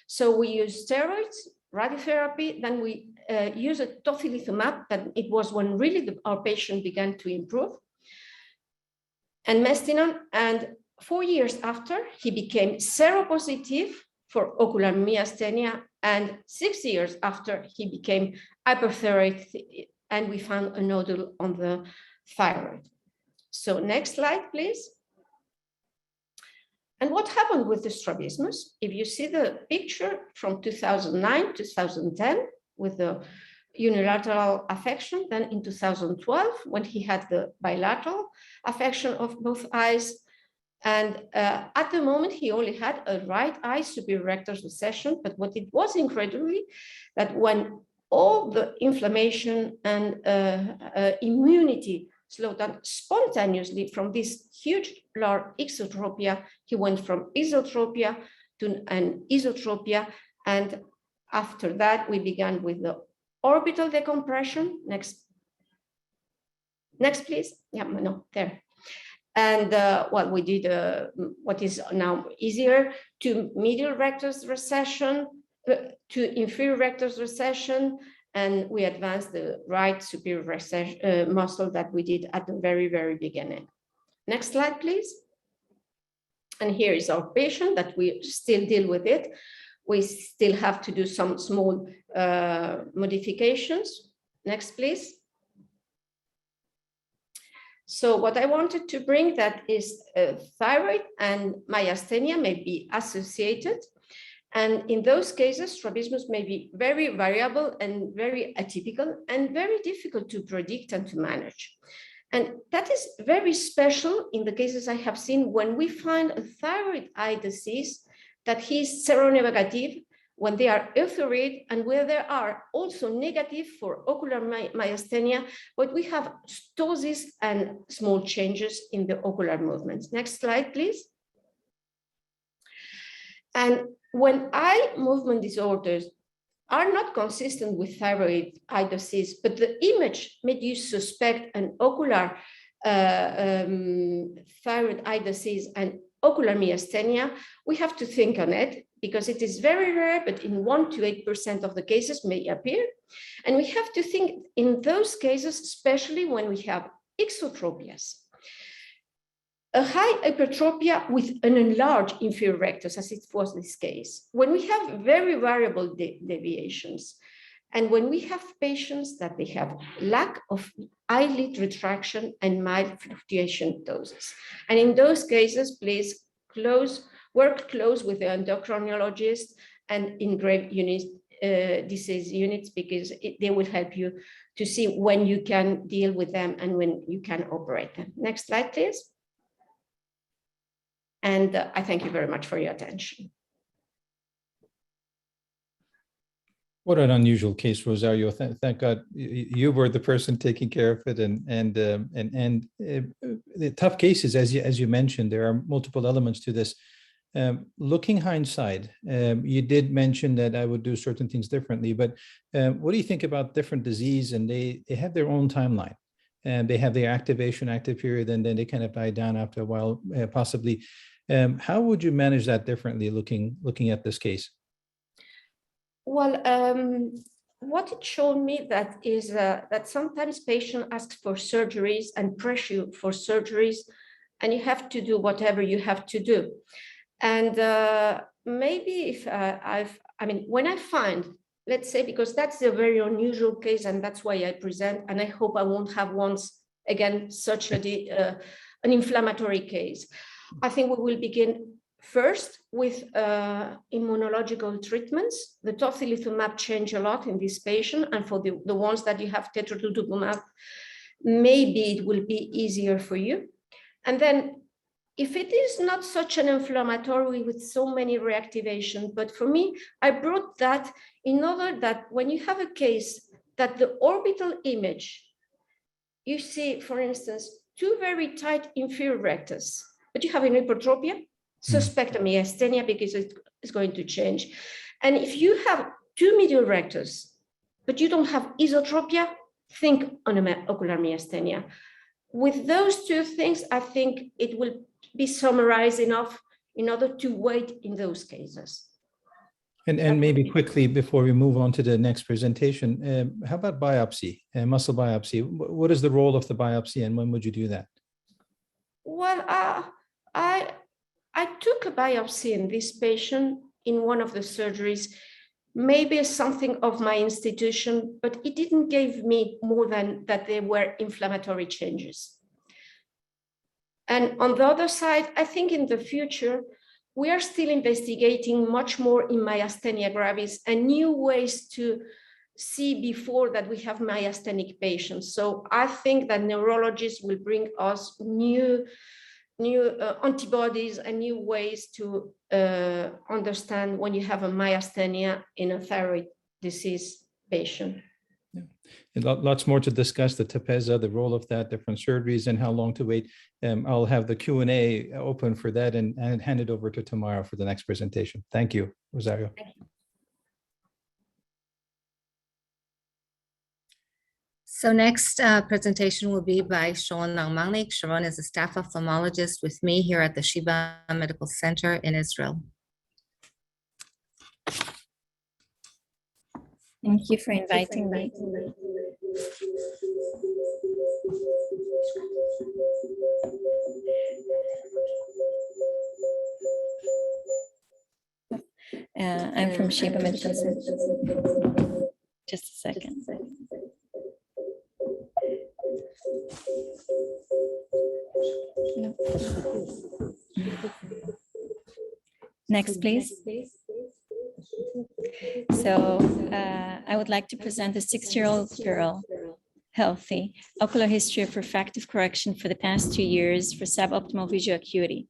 So we use steroids, radiotherapy, then we use a tocilizumab, but it was when really our patient began to improve, and mestinon. And 4 years after, he became seropositive for ocular myasthenia, and 6 years after, he became hyperthyroid, and we found a nodule on the thyroid. So next slide, please. And what happened with the strabismus? If you see the picture from 2009, 2010, with the unilateral affection, then in 2012, when he had the bilateral affection of both eyes, and at the moment, he only had a right eye superior rectus recession, but what it was incredibly, that when all the inflammation and immunity slowed down spontaneously from this huge large exotropia, he went from esotropia to an esotropia, and after that, we began with the orbital decompression. Next, please. Yeah, no, there. And well, we did what is now easier, to medial rectus recession, to inferior rectus recession, and we advanced the right superior recession muscle that we did at the very, very beginning. Next slide, please. And here is our patient that we still deal with it. We still have to do some small modifications. Next, please. So what I wanted to bring that is thyroid and myasthenia may be associated. And in those cases, strabismus may be very variable and very atypical and very difficult to predict and to manage. And that is very special in the cases I have seen when we find a thyroid eye disease that is seronegative, when they are euthyroid, and where they are also negative for ocular myasthenia, but we have ptosis and small changes in the ocular movements. Next slide, please. And when eye movement disorders are not consistent with thyroid eye disease, but the image made you suspect an ocular thyroid eye disease and ocular myasthenia, we have to think on it because it is very rare, but in 1 to 8% of the cases may appear. And we have to think in those cases, especially when we have exotropias. A high hypertropia with an enlarged inferior rectus, as it was this case, when we have very variable deviations, and when we have patients that they have lack of eyelid retraction and mild fluctuation doses. And in those cases, please work close with the endocrinologist and engrave units, disease units, because they will help you to see when you can deal with them and when you can operate them. Next slide, please. And I thank you very much for your attention. What an unusual case, Rosario. Thank God you were the person taking care of it, and the tough cases, as you mentioned, there are multiple elements to this. Looking hindsight, you did mention that I would do certain things differently, but what do you think about different disease? And they have their own timeline, and they have their active period, and then they kind of die down after a while, possibly. How would you manage that differently, looking at this case? Well, what it showed me that is that sometimes patient asks for surgeries and pressure for surgeries, and you have to do whatever you have to do. And maybe if when I find, let's say, because that's a very unusual case, and that's why I present, and I hope I won't have once again such an inflammatory case. I think we will begin first with immunological treatments. The tocilizumab changed a lot in this patient, and for the ones that you have tetratumumab, maybe it will be easier for you. And then if it is not such an inflammatory with so many reactivation, but for me, I brought that in order that when you have a case that the orbital image, you see, for instance, two very tight inferior rectus, but you have an hypertropia, suspect a myasthenia because it's going to change. And if you have two medial rectus, but you don't have esotropia, think on an ocular myasthenia. With those two things, I think it will be summarized enough in order to wait in those cases. And maybe quickly before we move on to the next presentation, how about biopsy, muscle biopsy? What is the role of the biopsy, and when would you do that? Well, I took a biopsy in this patient in one of the surgeries, maybe something of my institution, but it didn't give me more than that there were inflammatory changes. And on the other side, I think in the future, we are still investigating much more in myasthenia gravis and new ways to see before that we have myasthenic patients. So I think that neurologists will bring us new antibodies and new ways to understand when you have a myasthenia in a thyroid disease patient. Yeah. And lots more to discuss, the TEPEZA, the role of that, different surgeries, and how long to wait. I'll have the Q&A open for that and hand it over to Tamara for the next presentation. Thank you, Rosario. Thank you. So next presentation will be by Sharon Armarnic. Sharon is a staff ophthalmologist with me here at the Sheba Medical Center in Israel. Thank you for inviting me. I'm from Sheba Medical Center. Just a second. No. Next, please. So I would like to present a 6-year-old girl, healthy, ocular history of refractive correction for the past 2 years for suboptimal visual acuity.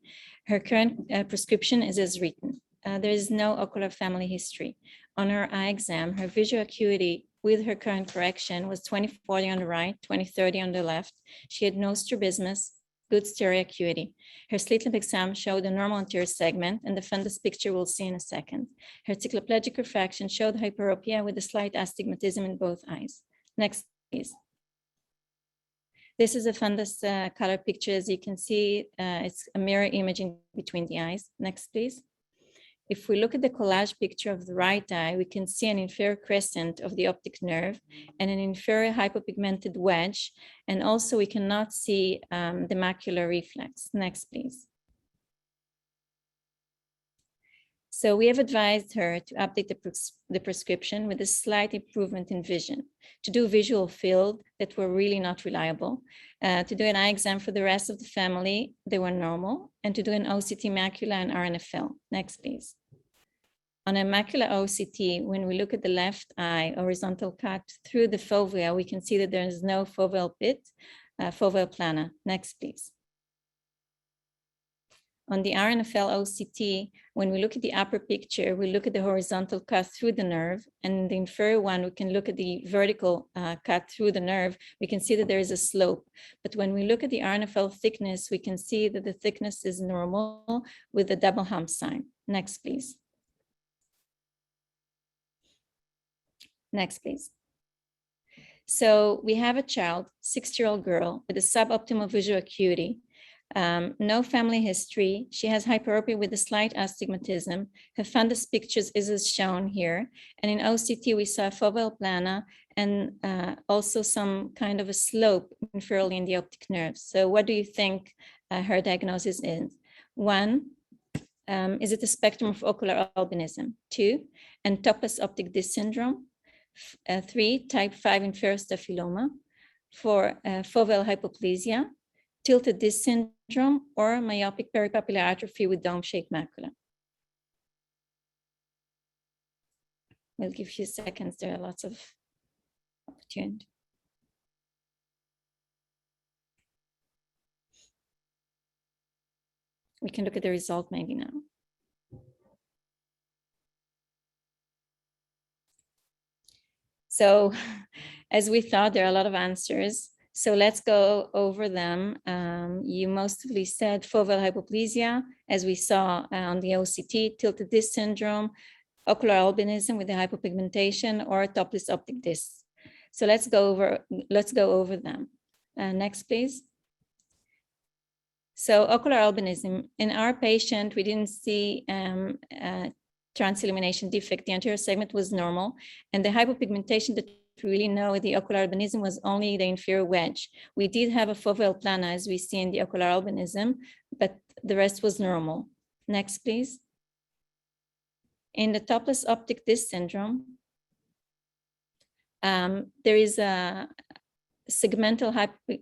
Her current prescription is as written. There is no ocular family history. On her eye exam, her visual acuity with her current correction was 20/40 on the right, 20/30 on the left. She had no strabismus, good stereo acuity. Her slit lamp exam showed a normal anterior segment, and the fundus picture we'll see in a second. Her cycloplegic refraction showed hyperopia with a slight astigmatism in both eyes. Next, please. This is a fundus color picture. As you can see, it's a mirror image in between the eyes. Next, please. If we look at the collage picture of the right eye, we can see an inferior crescent of the optic nerve and an inferior hypopigmented wedge. And also we cannot see the macular reflex. Next, please. So we have advised her to update the prescription with a slight improvement in vision, to do visual field that were really not reliable, to do an eye exam for the rest of the family, they were normal, and to do an OCT macula and RNFL. Next, please. On a macular OCT, when we look at the left eye, horizontal cut through the fovea, we can see that there is no foveal pit, foveal plana. Next, please. On the RNFL OCT, when we look at the upper picture, we look at the horizontal cut through the nerve, and in the inferior one, we can look at the vertical cut through the nerve. We can see that there is a slope. But when we look at the RNFL thickness, we can see that the thickness is normal with a double hump sign. Next, please. Next, please. So we have a child, 6-year-old girl with a suboptimal visual acuity. No family history. She has hyperopia with a slight astigmatism. Her fundus pictures is as shown here. And in OCT, we saw foveal plana and also some kind of a slope inferiorly in the optic nerve. So what do you think her diagnosis is? 1, is it a spectrum of ocular albinism? 2, entopless optic disc syndrome. 3, type 5 inferior staphyloma. 4, foveal hypoplasia, tilted disc syndrome, or myopic peripapillar atrophy with dome-shaped macula. We'll give you seconds. There are lots of opportunity. We can look at the result maybe now. So as we thought, there are a lot of answers. So let's go over them. You mostly said foveal hypoplasia, as we saw on the OCT, tilted disc syndrome, ocular albinism with the hypopigmentation, or topless optic disc. So let's go over them. Next, please. So ocular albinism, in our patient, we didn't see transillumination defect. The anterior segment was normal, and the hypopigmentation that we really know the ocular albinism was only the inferior wedge. We did have a foveal plana, as we see in the ocular albinism, but the rest was normal. Next, please. In the topless optic disc syndrome, there is a segmental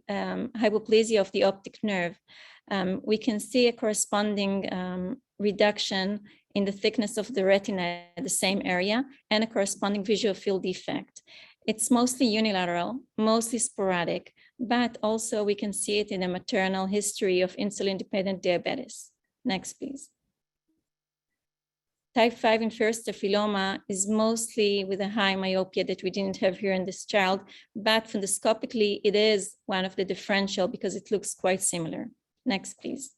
hypoplasia of the optic nerve. We can see a corresponding reduction in the thickness of the retina in the same area and a corresponding visual field defect. It's mostly unilateral, mostly sporadic, but also we can see it in a maternal history of insulin-dependent diabetes. Next, please. Type 5 inferior staphyloma is mostly with a high myopia that we didn't have here in this child, but fundoscopically, it is one of the differential because it looks quite similar. Next, please.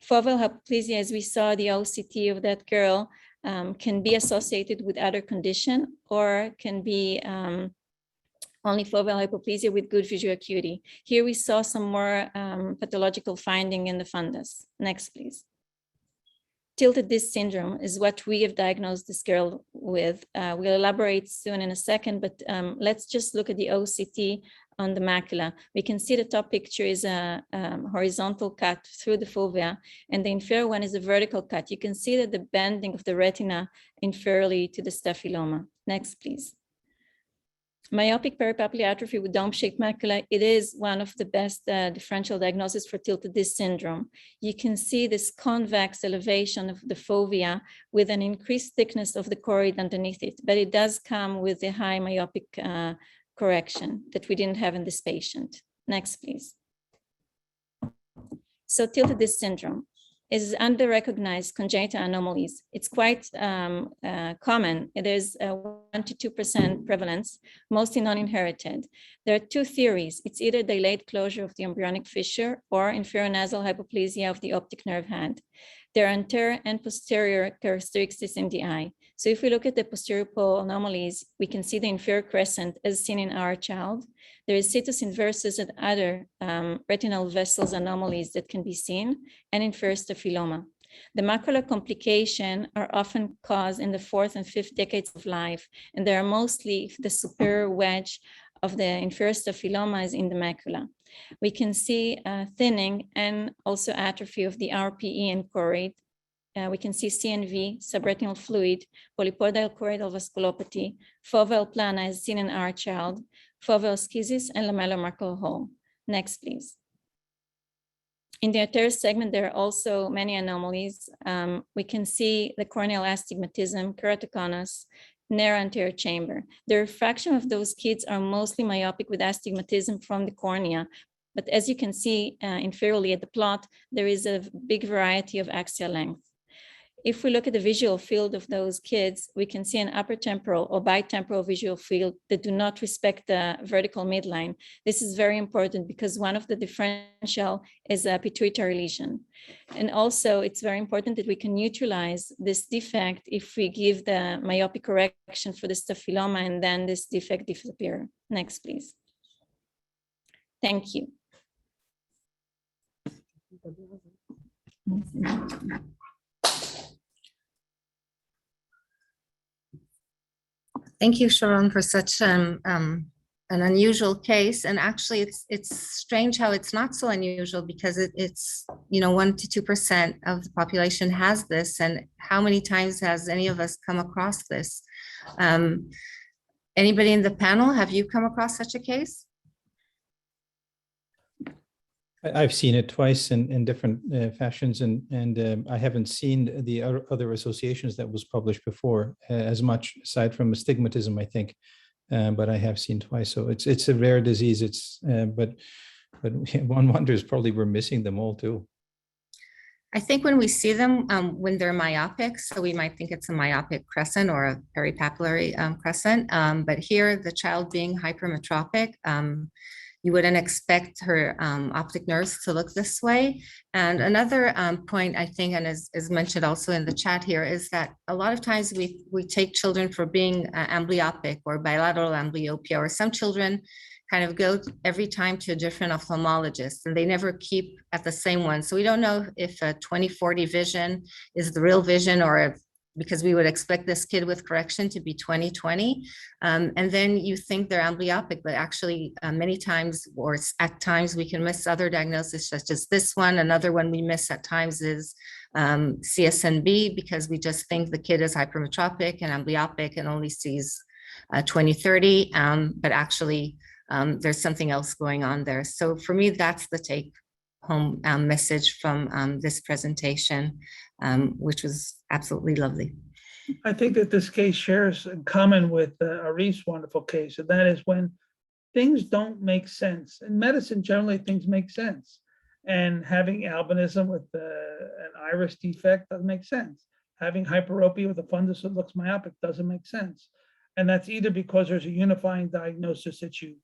Foveal hypoplasia, as we saw the OCT of that girl, can be associated with other condition or can be only foveal hypoplasia with good visual acuity. Here we saw some more pathological finding in the fundus. Next, please. Tilted disc syndrome is what we have diagnosed this girl with. We'll elaborate soon in a second, but let's just look at the OCT on the macula. We can see the top picture is a horizontal cut through the fovea, and the inferior one is a vertical cut. You can see that the bending of the retina inferiorly to the staphyloma. Next, please. Myopic peripapillar atrophy with dome-shaped macula, it is one of the best differential diagnoses for tilted disc syndrome. You can see this convex elevation of the fovea with an increased thickness of the choroid underneath it, but it does come with a high myopic correction that we didn't have in this patient. Next, please. So tilted disc syndrome is under-recognized congenital anomalies. It's quite common. It is 1 to 2% prevalence, mostly non-inherited. There are two theories. It's either delayed closure of the embryonic fissure or inferior nasal hypoplasia of the optic nerve head. There are anterior and posterior characteristics in the eye. So if we look at the posterior pole anomalies, we can see the inferior crescent as seen in our child. There is situs inversus and other retinal vessels anomalies that can be seen, and inferior staphyloma. The macular complications are often caused in the 4th and 5th decades of life, and they are mostly if the superior wedge of the inferior staphyloma is in the macula. We can see thinning and also atrophy of the RPE and choroid. We can see CNV, subretinal fluid, polypoidal choroidal vasculopathy, foveal plana as seen in our child, foveal schisis, and lamellar macular hole. Next, please. In the anterior segment, there are also many anomalies. We can see the corneal astigmatism, keratoconus, narrow anterior chamber. The refraction of those kids are mostly myopic with astigmatism from the cornea, But as you can see inferiorly at the plot, there is a big variety of axial length. If we look at the visual field of those kids, we can see an upper temporal or bitemporal visual field that do not respect the vertical midline. This is very important because one of the differential is a pituitary lesion. And also it's very important that we can neutralize this defect if we give the myopic correction for the staphyloma and then this defect disappear. Next, please. Thank you. Thank you, Sharon, for such an unusual case. And actually, it's strange how it's not so unusual because it's 1 to 2% of the population has this. And how many times has any of us come across this? Anybody in the panel, have you come across such a case? I've seen it twice in different fashions, and I haven't seen the other associations that was published before as much, aside from astigmatism, I think. But I have seen twice, so it's a rare disease. But one wonders probably we're missing them all too. I think when we see them, when they're myopic, so we might think it's a myopic crescent or a peripapillary crescent. But here, the child being hypermetropic, you wouldn't expect her optic nerves to look this way. And another point, I think, and is mentioned also in the chat here, is that a lot of times we take children for being amblyopic or bilateral amblyopia, or some children kind of go every time to a different ophthalmologist and they never keep at the same one. So we don't know if a 20/40 vision is the real vision, or because we would expect this kid with correction to be 20/20. And then you think they're amblyopic, but actually many times, or at times, we can miss other diagnoses such as this one. Another one we miss at times is CSNB, because we just think the kid is hypermetropic and amblyopic and only sees 20/30, but actually there's something else going on there. So for me, that's the take home message from this presentation, which was absolutely lovely. I think that this case shares in common with Arif's wonderful case, and that is when things don't make sense. In medicine, generally things make sense. And having albinism with an iris defect doesn't make sense. Having hyperopia with a fundus that looks myopic doesn't make sense. And that's either because there's a unifying diagnosis that you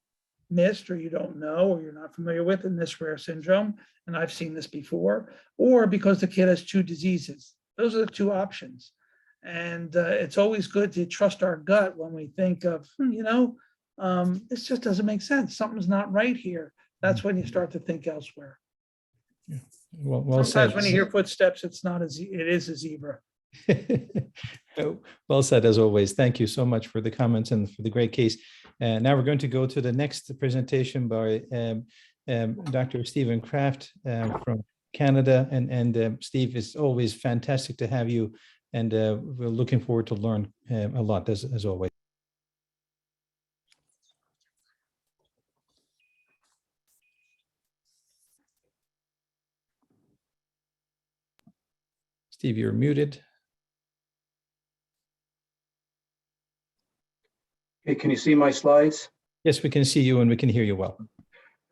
missed or you don't know or you're not familiar with in this rare syndrome, and I've seen this before, or because the kid has two diseases. Those are the two options. And it's always good to trust our gut when we think of, this just doesn't make sense. Something's not right here. That's when you start to think elsewhere. Yeah. Well Sometimes said. when you hear footsteps, it is a zebra. Well said, as always. Thank you so much for the comments and for the great case. Now we're going to go to the next presentation by Dr. Stephen Kraft from Canada. And Steve, it's always fantastic to have you. And we're looking forward to learn a lot, as always. Steve, you're muted. Okay, can you see my slides? Yes, we can see you and we can hear you well.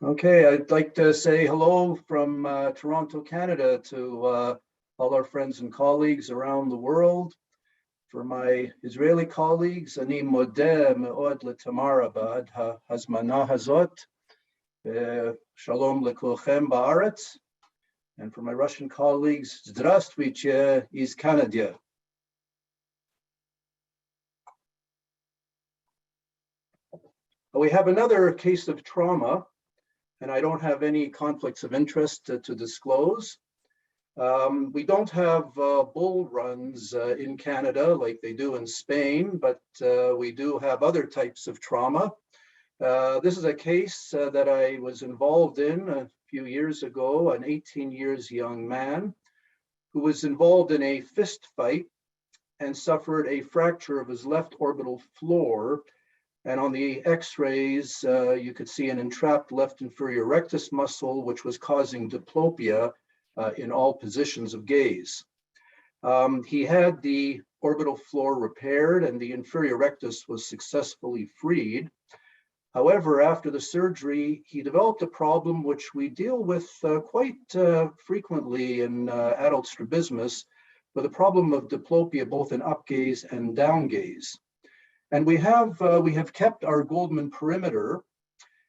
Okay, I'd like to say hello from Toronto, Canada to all our friends and colleagues around the world. For my Israeli colleagues, ani modeh me'od leTamara ba'ad ha'azmana hazot. Shalom lekulchem ba'aretz. And for my Russian colleagues, zdravstvuyte iz Canada. We have another case of trauma, and I don't have any conflicts of interest to disclose. We don't have bull runs in Canada like they do in Spain, but we do have other types of trauma. This is a case that I was involved in a few years ago, an 18 years young man who was involved in a fist fight and suffered a fracture of his left orbital floor. And on the x-rays, you could see an entrapped left inferior rectus muscle, which was causing diplopia in all positions of gaze. He had the orbital floor repaired and the inferior rectus was successfully freed. However, after the surgery, he developed a problem which we deal with quite frequently in adult strabismus, with a problem of diplopia both in up gaze and down gaze. And we have kept our Goldman perimeter,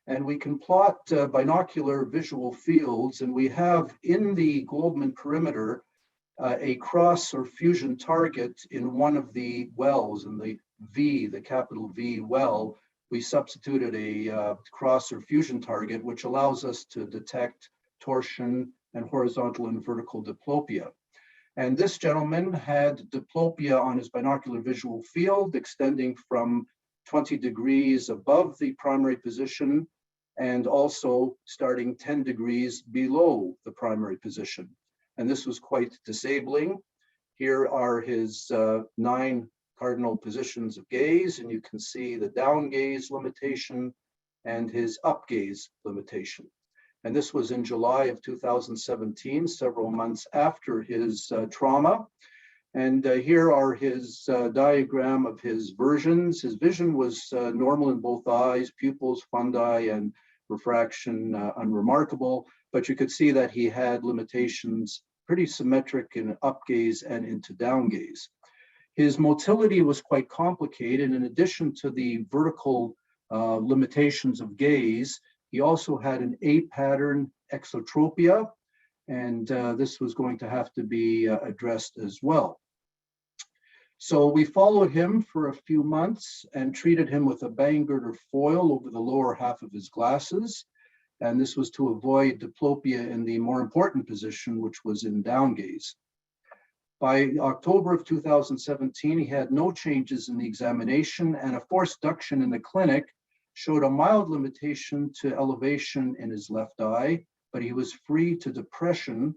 and we can plot binocular visual fields, and we have in the Goldman perimeter a cross or fusion target in one of the wells, in the V, the capital V well. We substituted a cross or fusion target, which allows us to detect torsion and horizontal and vertical diplopia. And this gentleman had diplopia on his binocular visual field extending from 20 degrees above the primary position and also starting 10 degrees below the primary position. And this was quite disabling. Here are his 9 cardinal positions of gaze, and you can see the down gaze limitation and his up gaze limitation. And this was in July of 2017, several months after his trauma. And here are his diagram of his versions. His vision was normal in both eyes, pupils, fundi, and refraction unremarkable, but you could see that he had limitations pretty symmetric in up gaze and into down gaze. His motility was quite complicated. In addition to the vertical limitations of gaze, he also had an A-pattern exotropia, and this was going to have to be addressed as well. So we followed him for a few months and treated him with a bang girder foil over the lower half of his glasses. And this was to avoid diplopia in the more important position, which was in down gaze. By October of 2017, he had no changes in the examination, and a forced duction in the clinic showed a mild limitation to elevation in his left eye, but he was free to depression.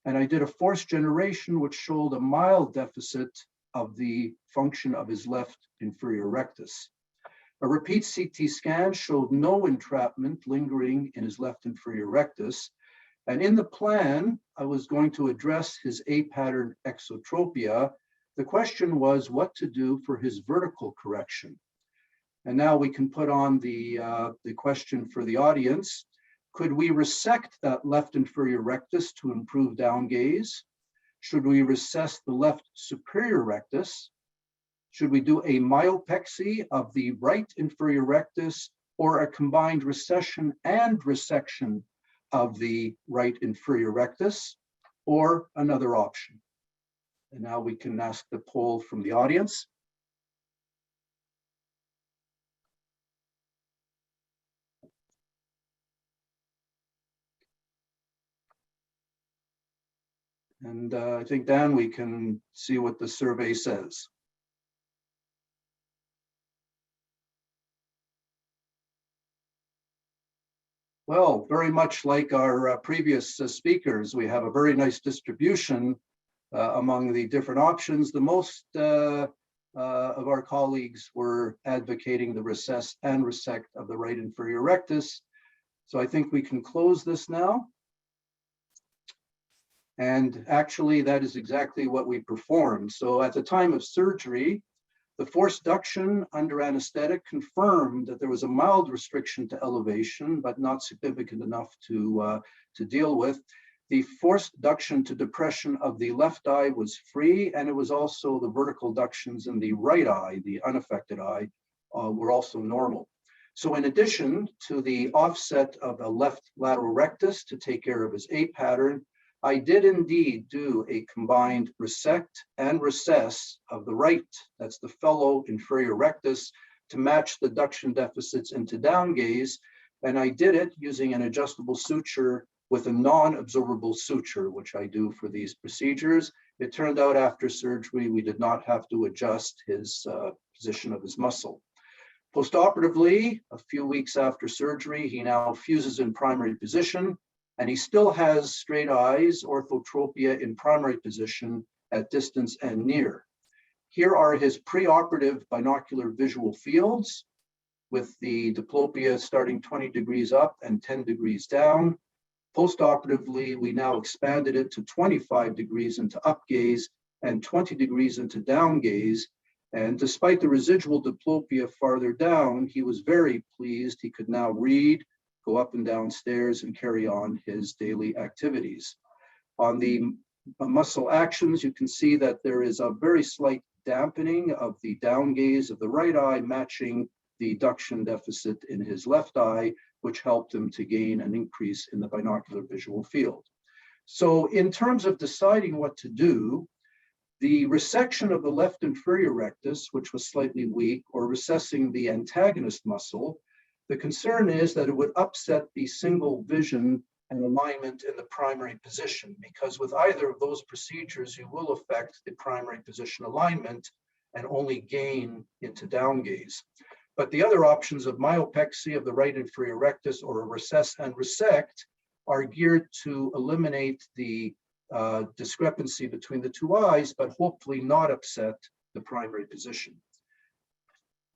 And I did a forced generation, which showed a mild deficit of the function of his left inferior rectus. A repeat CT scan showed no entrapment lingering in his left inferior rectus. And in the plan, I was going to address his A-pattern exotropia. The question was what to do for his vertical correction. And now we can put on the question for the audience. Could we resect that left inferior rectus to improve down gaze? Should we recess the left superior rectus? Should we do a myopexy of the right inferior rectus, or a combined recession and resection of the right inferior rectus, or another option? And now we can ask the poll from the audience. And I think, Dan, we can see what the survey says. Well, very much like our previous speakers, we have a very nice distribution among the different options. The most of our colleagues were advocating the recess and resect of the right inferior rectus. So I think we can close this now. And actually, that is exactly what we performed. So at the time of surgery, the forced duction under anesthetic confirmed that there was a mild restriction to elevation, but not significant enough to deal with. The forced duction to depression of the left eye was free, and it was also the vertical ductions in the right eye, the unaffected eye, were also normal. So in addition to the offset of a left lateral rectus to take care of his A pattern, I did indeed do a combined resect and recess of the right, that's the fellow inferior rectus, to match the duction deficits into down gaze. And I did it using an adjustable suture with a non-absorbable suture, which I do for these procedures. It turned out after surgery, we did not have to adjust his position of his muscle. Postoperatively, a few weeks after surgery, he now fuses in primary position, and he still has straight eyes, orthotropia in primary position at distance and near. Here are his preoperative binocular visual fields with the diplopia starting 20 degrees up and 10 degrees down. Postoperatively, we now expanded it to 25 degrees into up gaze and 20 degrees into down gaze. And despite the residual diplopia farther down, he was very pleased. He could now read, go up and down stairs, and carry on his daily activities. On the muscle actions, you can see that there is a very slight dampening of the down gaze of the right eye, matching the duction deficit in his left eye, which helped him to gain an increase in the binocular visual field. So in terms of deciding what to do, the resection of the left inferior rectus, which was slightly weak, or recessing the antagonist muscle, the concern is that it would upset the single vision and alignment in the primary position, because with either of those procedures, you will affect the primary position alignment and only gain into down gaze. But the other options of myopexy of the right inferior rectus or a recess and resect are geared to eliminate the discrepancy between the two eyes, but hopefully not upset the primary position.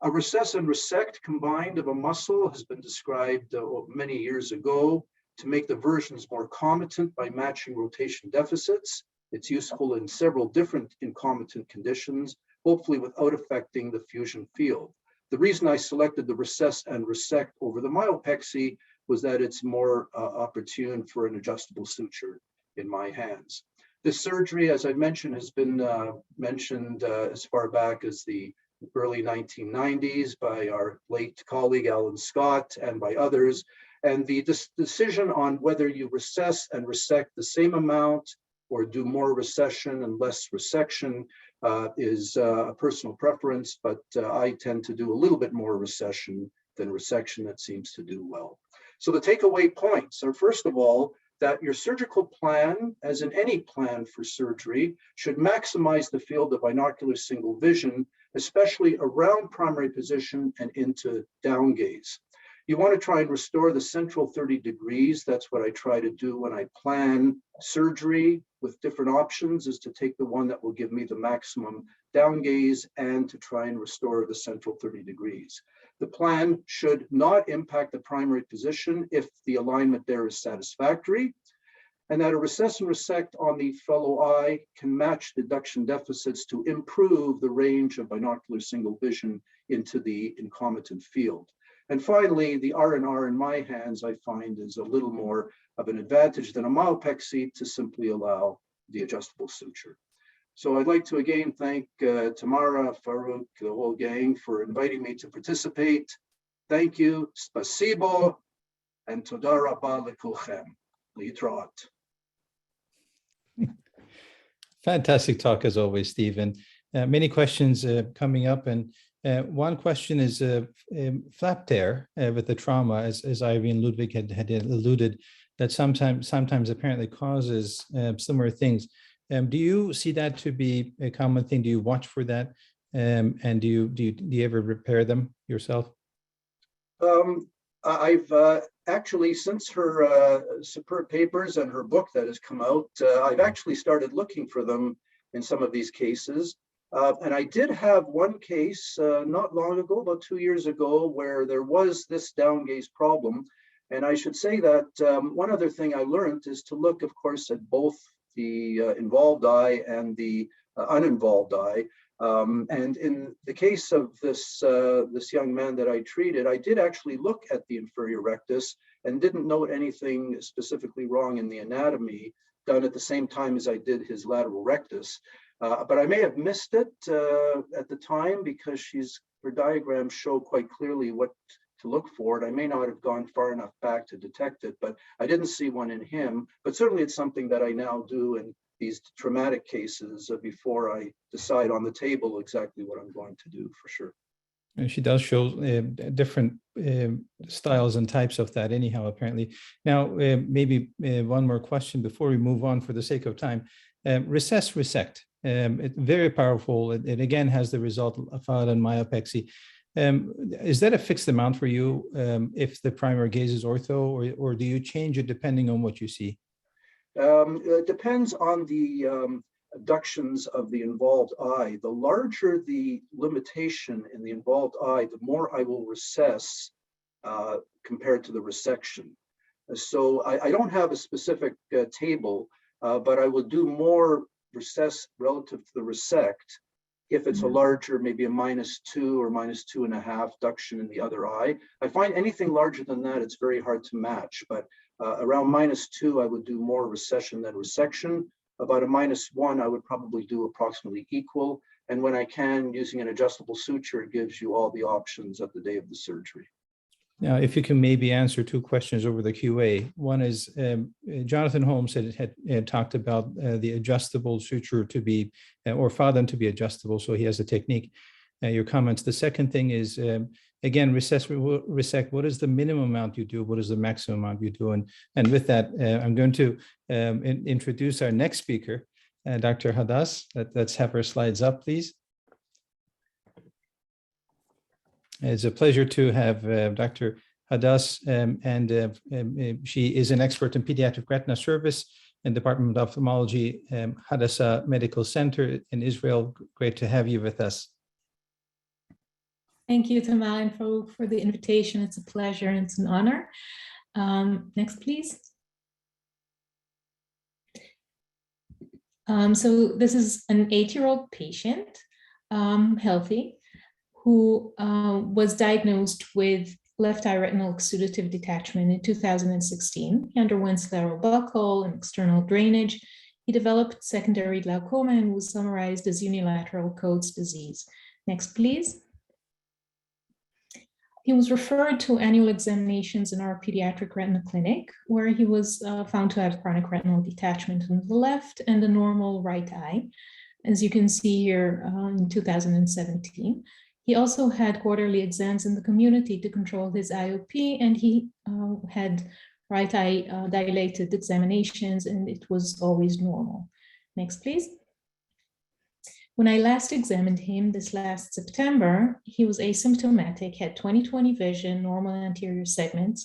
A recess and resect combined of a muscle has been described many years ago to make the versions more comitant by matching rotation deficits. It's useful in several different incomitant conditions, hopefully without affecting the fusion field. The reason I selected the recess and resect over the myopexy was that it's more opportune for an adjustable suture in my hands. This surgery, as I mentioned, has been mentioned as far back as the early 1990s by our late colleague Alan Scott and by others. And the decision on whether you recess and resect the same amount or do more recession and less resection is a personal preference, but I tend to do a little bit more recession than resection. That seems to do well. So the takeaway points are, first of all, that your surgical plan, as in any plan for surgery, should maximize the field of binocular single vision, especially around primary position and into down gaze. You want to try and restore the central 30 degrees. That's what I try to do when I plan surgery with different options, is to take the one that will give me the maximum down gaze and to try and restore the central 30 degrees. The plan should not impact the primary position if the alignment there is satisfactory, and that a recess and resect on the fellow eye can match deduction deficits to improve the range of binocular single vision into the incomitant field. And finally, the R&R in my hands, I find, is a little more of an advantage than a myopexy to simply allow the adjustable suture. So I'd like to again thank Tamara, Faruk, the whole gang for inviting me to participate. Thank you, spasibo, and toda rabba lekulchem. Litraat. Fantastic talk as always, Stephen. Many questions coming up, and one question is flap tear with the trauma, as Irene Ludwig had alluded, that sometimes apparently causes similar things. Do you see that to be a common thing? Do you watch for that? And do you ever repair them yourself? I've actually, since her superb papers and her book that has come out, I've actually started looking for them in some of these cases. And I did have one case not long ago, about 2 years ago, where there was this down gaze problem. And I should say that one other thing I learned is to look, of course, at both the involved eye and the uninvolved eye. And in the case of this young man that I treated, I did actually look at the inferior rectus and didn't note anything specifically wrong in the anatomy, done at the same time as I did his lateral rectus. But I may have missed it at the time because her diagrams show quite clearly what to look for, and I may not have gone far enough back to detect it, but I didn't see one in him. But certainly it's something that I now do in these traumatic cases before I decide on the table exactly what I'm going to do, for sure. And she does show different styles and types of that anyhow, apparently. Now, maybe one more question before we move on for the sake of time. Recess, resect. It's very powerful. It again has the result found in myopexy. Is that a fixed amount for you if the primary gaze is ortho, or do you change it depending on what you see? It depends on the adductions of the involved eye. The larger the limitation in the involved eye, the more I will recess compared to the resection. So I don't have a specific table, but I will do more recess relative to the resect If it's a larger, maybe a -2 or -2.5 duction in the other eye. I find anything larger than that, it's very hard to match, but around -2, I would do more recession than resection. About a -1, I would probably do approximately equal. And when I can, using an adjustable suture, it gives you all the options at the day of the surgery. Now, if you can maybe answer two questions over the QA. One is, Jonathan Holmes had talked about the adjustable suture to be, or Faden to be adjustable, so he has a technique. Your comments. The second thing is, again, resect, what is the minimum amount you do? What is the maximum amount you do? And with that, I'm going to introduce our next speaker, Dr. Hadas. Let's have her slides up, please. It's a pleasure to have Dr. Hadas, and she is an expert in pediatric retina service in the Department of Ophthalmology, Hadas Medical Center in Israel. Great to have you with us. Thank you, Tamara and Faruk, for the invitation. It's a pleasure and it's an honor. Next, please. So this is an 8-year-old patient, healthy, who was diagnosed with left eye retinal exudative detachment in 2016. He underwent scleral buckle and external drainage. He developed secondary glaucoma and was summarized as unilateral Coats disease. Next, please. He was referred to annual examinations in our pediatric retina clinic, where he was found to have chronic retinal detachment on the left and a normal right eye, as you can see here in 2017. He also had quarterly exams in the community to control his IOP, and he had right eye dilated examinations, and it was always normal. Next, please. When I last examined him this last September, he was asymptomatic, had 20/20 vision, normal anterior segments,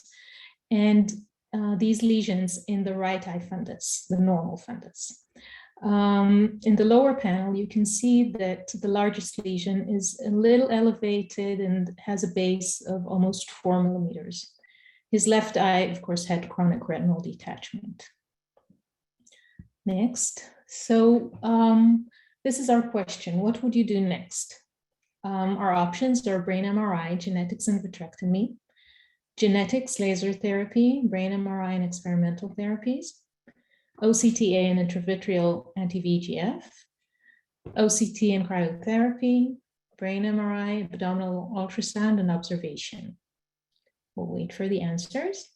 and these lesions in the right eye fundus, the normal fundus. In the lower panel, you can see that the largest lesion is a little elevated and has a base of almost 4 millimeters. His left eye, of course, had chronic retinal detachment. Next. So this is our question. What would you do next? Our options are brain MRI, genetics and vitrectomy, genetics, laser therapy, brain MRI and experimental therapies, OCTA and intravitreal anti-VEGF, OCT and cryotherapy, brain MRI, abdominal ultrasound, and observation. We'll wait for the answers.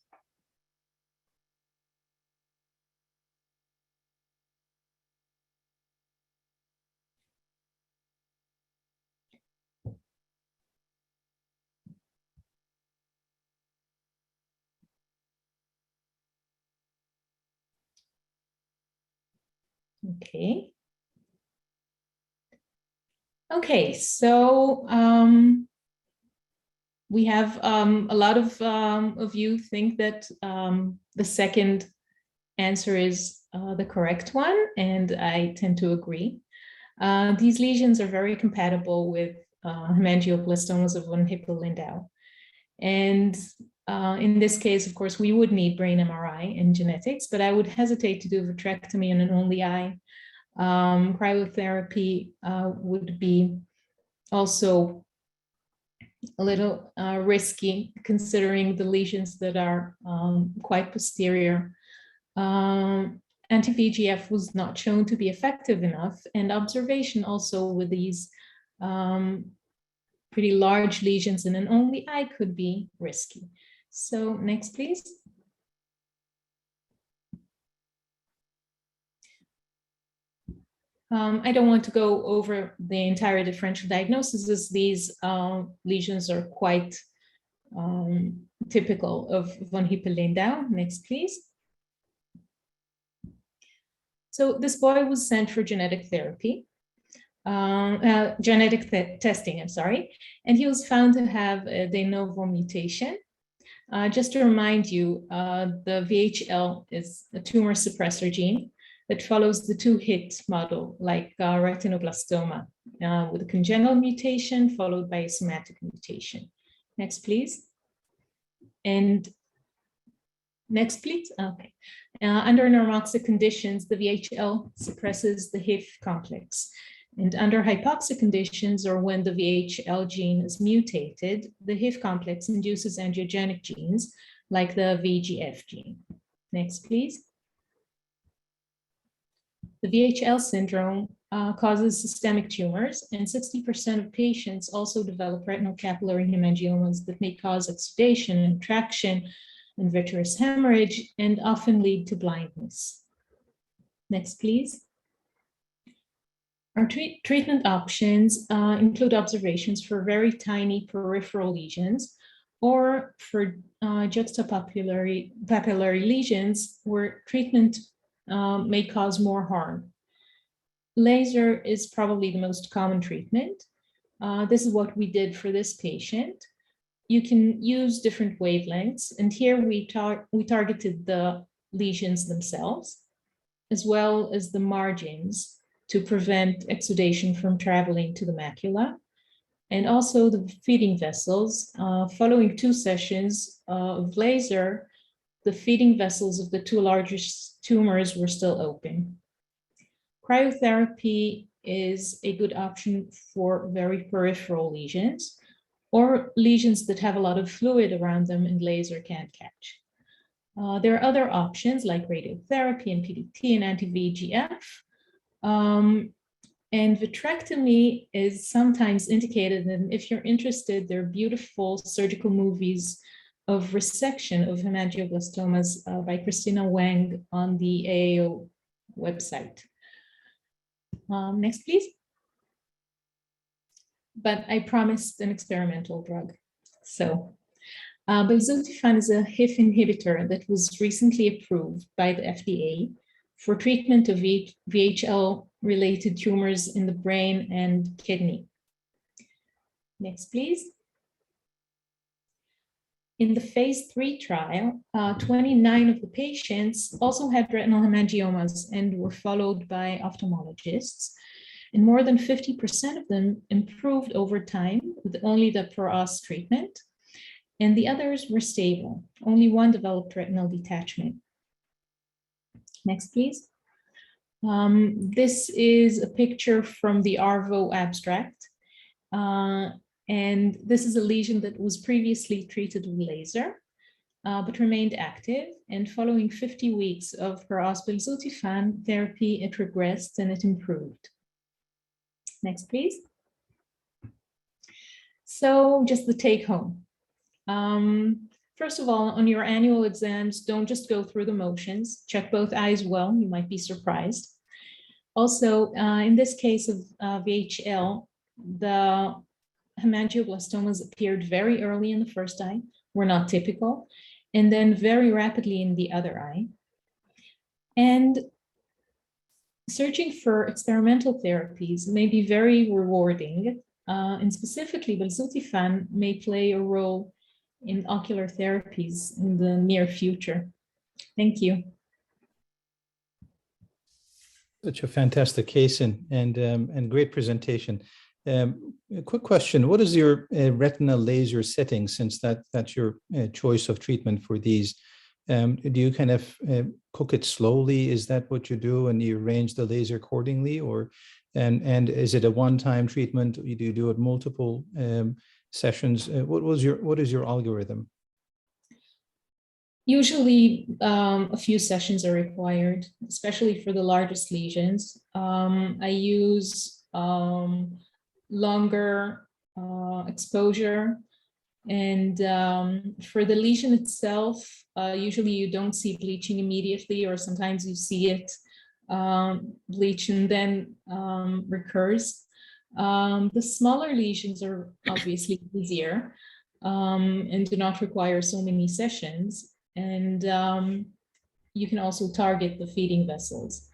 Okay. Okay, so we have a lot of you think that the second answer is the correct one, and I tend to agree. These lesions are very compatible with hemangioblastomas of von Hippel-Lindau. And in this case, of course, we would need brain MRI and genetics, but I would hesitate to do vitrectomy in an only eye. Cryotherapy would be also a little risky, considering the lesions that are quite posterior. Anti-VEGF was not shown to be effective enough, and observation also with these pretty large lesions in an only eye could be risky. So next, please. I don't want to go over the entire differential diagnosis, as these lesions are quite typical of von Hippel-Lindau. Next, please. So this boy was sent for genetic therapy, testing, I'm sorry, and he was found to have a de novo mutation. Just to remind you, the VHL is a tumor suppressor gene that follows the 2-hit model, like retinoblastoma, with a congenital mutation followed by a somatic mutation. Next, please. And next, please. Okay. Under normoxic conditions, the VHL suppresses the HIF complex. And under hypoxic conditions, or when the VHL gene is mutated, the HIF complex induces angiogenic genes like the VEGF gene. Next, please. The VHL syndrome causes systemic tumors, and 60% of patients also develop retinal capillary hemangiomas that may cause exudation and traction and vitreous hemorrhage and often lead to blindness. Next, please. Our treatment options include observations for very tiny peripheral lesions or for juxtapapillary lesions where treatment may cause more harm. Laser is probably the most common treatment. This is what we did for this patient. You can use different wavelengths, and here we targeted the lesions themselves, as well as the margins to prevent exudation from traveling to the macula, and also the feeding vessels. Following 2 sessions of laser, the feeding vessels of the 2 largest tumors were still open. Cryotherapy is a good option for very peripheral lesions or lesions that have a lot of fluid around them and laser can't catch. There are other options like radiotherapy and PDT and anti-VEGF. And vitrectomy is sometimes indicated, and if you're interested, there are beautiful surgical movies of resection of hemangioblastomas by Christina Wang on the AAO website. Next, please. But I promised an experimental drug. So belzutifan is a HIF inhibitor that was recently approved by the FDA for treatment of VHL-related tumors in the brain and kidney. Next, please. In the phase 3 trial, 29 of the patients also had retinal hemangiomas and were followed by ophthalmologists. And more than 50% of them improved over time with only the PROS treatment. And the others were stable. Only 1 developed retinal detachment. Next, please. This is a picture from the ARVO abstract. And this is a lesion that was previously treated with laser, but remained active. And following 50 weeks of belzutifan therapy, it regressed and it improved. Next, please. So just the take home. First of all, on your annual exams, don't just go through the motions. Check both eyes well, you might be surprised. Also, in this case of VHL, the hemangioblastomas appeared very early in the first eye, were not typical, and then very rapidly in the other eye. And searching for experimental therapies may be very rewarding, and specifically belzutifan may play a role in ocular therapies in the near future. Thank you. Such a fantastic case and great presentation. A quick question: what is your retina laser setting, since that's your choice of treatment for these? Do you kind of cook it slowly? Is that what you do, and you arrange the laser accordingly, or and is it a one-time treatment? Do you do it multiple sessions? What is your algorithm? Usually, a few sessions are required, especially for the largest lesions. I use longer exposure, and for the lesion itself, usually you don't see bleaching immediately, or sometimes you see it bleach and then recurs. The smaller lesions are obviously easier and do not require so many sessions. And you can also target the feeding vessels.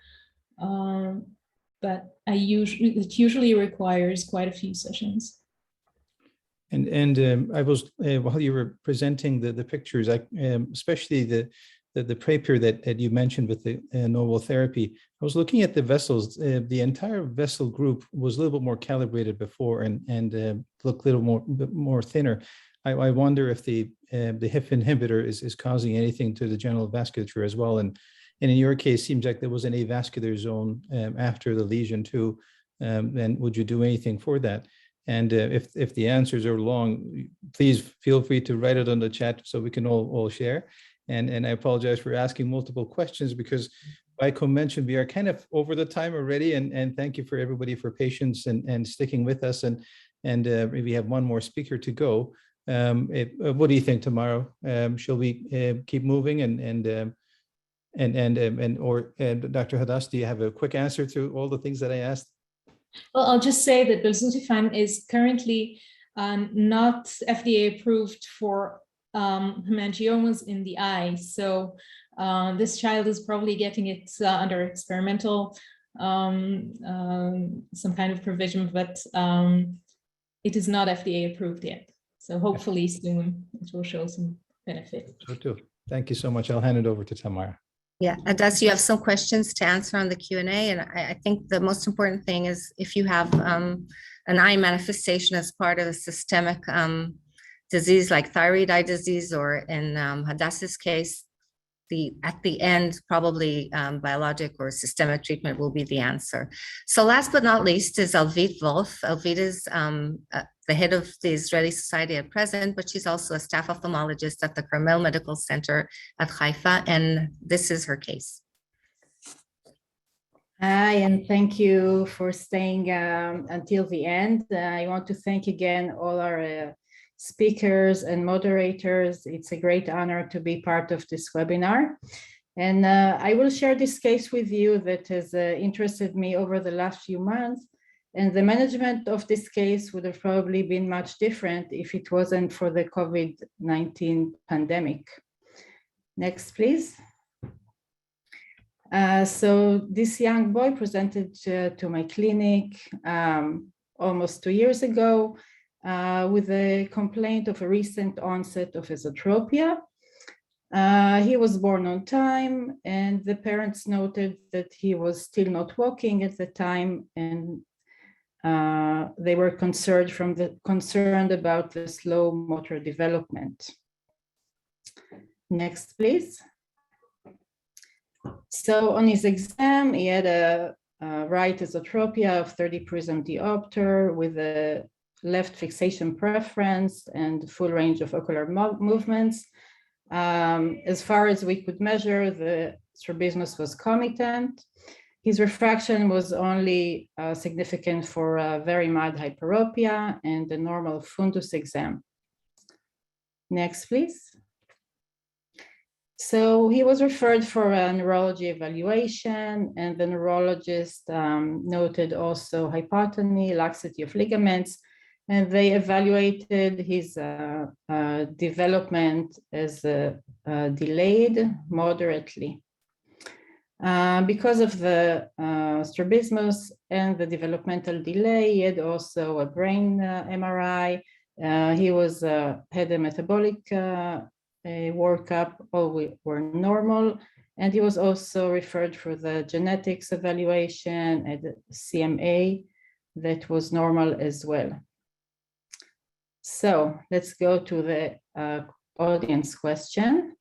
But it usually requires quite a few sessions. And I was, while you were presenting the pictures, especially the prapier that you mentioned with the novel therapy, I was looking at the vessels. The entire vessel group was a little bit more calibrated before and looked a little more thinner. I wonder if the HIF inhibitor is causing anything to the general vasculature as well. And in your case, seems like there was an avascular zone after the lesion too. And would you do anything for that? And if the answers are long, please feel free to write it on the chat so we can all share. And I apologize for asking multiple questions because by convention, we are kind of over the time already. And thank you for everybody for patience and sticking with us. And we have one more speaker to go. What do you think, Tamara? Shall we keep moving or Dr. Hadas, do you have a quick answer to all the things that I asked? Well, I'll just say that belzutifan is currently not FDA approved for hemangiomas in the eye. So this child is probably getting it under experimental, some kind of provision, but it is not FDA approved yet. So hopefully soon it will show some benefit. So too. Thank you so much. I'll hand it over to Tamara. Yeah, Hadas, you have some questions to answer on the Q&A, and I think the most important thing is if you have an eye manifestation as part of a systemic disease like thyroid eye disease, or in Hadas's case, at the end, probably biologic or systemic treatment will be the answer. So last but not least is Alvit Wolf. Alvit is the head of the Israeli Society at present, but she's also a staff ophthalmologist at the Carmel Medical Center at Haifa, and this is her case. Hi, and thank you for staying until the end. I want to thank again all our speakers and moderators. It's a great honor to be part of this webinar. And I will share this case with you that has interested me over the last few months. And the management of this case would have probably been much different if it wasn't for the COVID-19 pandemic. Next, please. So this young boy presented to my clinic almost 2 years ago with a complaint of a recent onset of esotropia. He was born on time, and the parents noted that he was still not walking at the time, and they were concerned about the slow motor development. Next, please. So on his exam, he had a right esotropia of 30 prism diopter with a left fixation preference and full range of ocular movements. As far as we could measure, the strabismus was comitant. His refraction was only significant for very mild hyperopia and the normal fundus exam. Next, please. So he was referred for a neurology evaluation, and the neurologist noted also hypotony, laxity of ligaments, and they evaluated his development as delayed moderately. Because of the strabismus and the developmental delay, he had also a brain MRI. He had a metabolic workup, all were normal, and he was also referred for the genetics evaluation at CMA that was normal as well. So let's go to the audience question.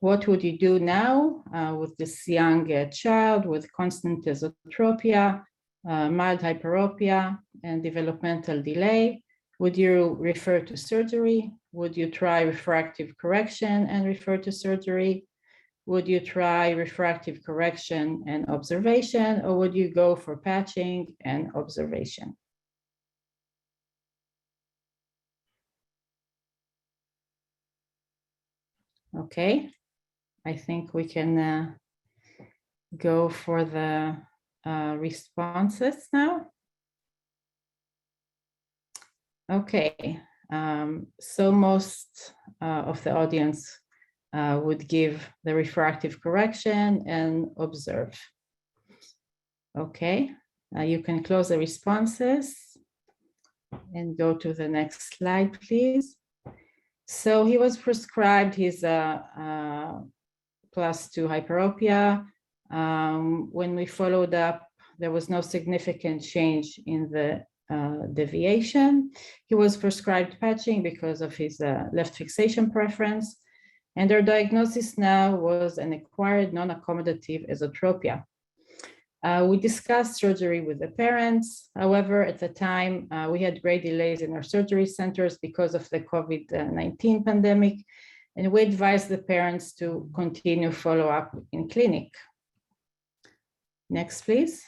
What would you do now with this young child with constant esotropia, mild hyperopia, and developmental delay? Would you refer to surgery? Would you try refractive correction and refer to surgery? Would you try refractive correction and observation, or would you go for patching and observation? Okay, I think we can go for the responses now. Okay, so most of the audience would give the refractive correction and observe. Okay, you can close the responses and go to the next slide, please. So he was prescribed his +2 hyperopia. When we followed up, there was no significant change in the deviation. He was prescribed patching because of his left fixation preference, and their diagnosis now was an acquired non-accommodative esotropia. We discussed surgery with the parents. However, at the time, we had great delays in our surgery centers because of the COVID-19 pandemic, and we advised the parents to continue follow-up in clinic. Next, please.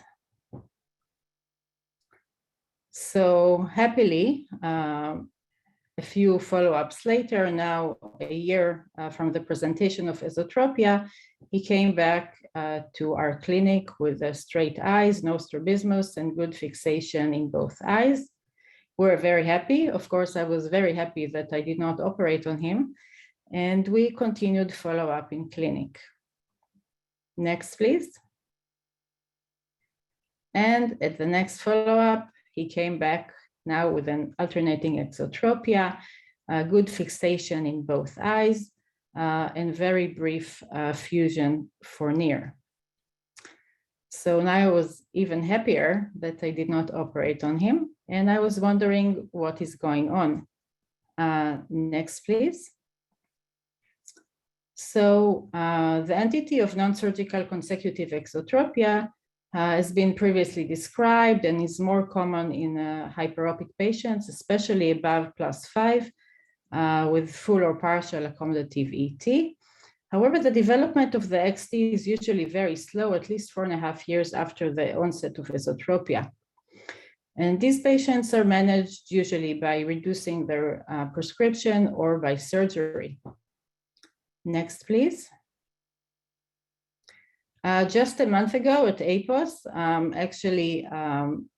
So happily, a few follow-ups later, now a year from the presentation of Esotropia, he came back to our clinic with straight eyes, no strabismus, and good fixation in both eyes. We're very happy. Of course, I was very happy that I did not operate on him, and we continued follow-up in clinic. Next, please. And at the next follow-up, he came back now with an alternating exotropia, good fixation in both eyes, and very brief fusion for near. So now I was even happier that I did not operate on him, and I was wondering what is going on. Next, please. So the entity of non-surgical consecutive exotropia has been previously described and is more common in hyperopic patients, especially above +5 with full or partial accommodative ET. However, the development of the XT is usually very slow, at least 4.5 years after the onset of esotropia. And these patients are managed usually by reducing their prescription or by surgery. Next, please. Just a month ago at IPOSC,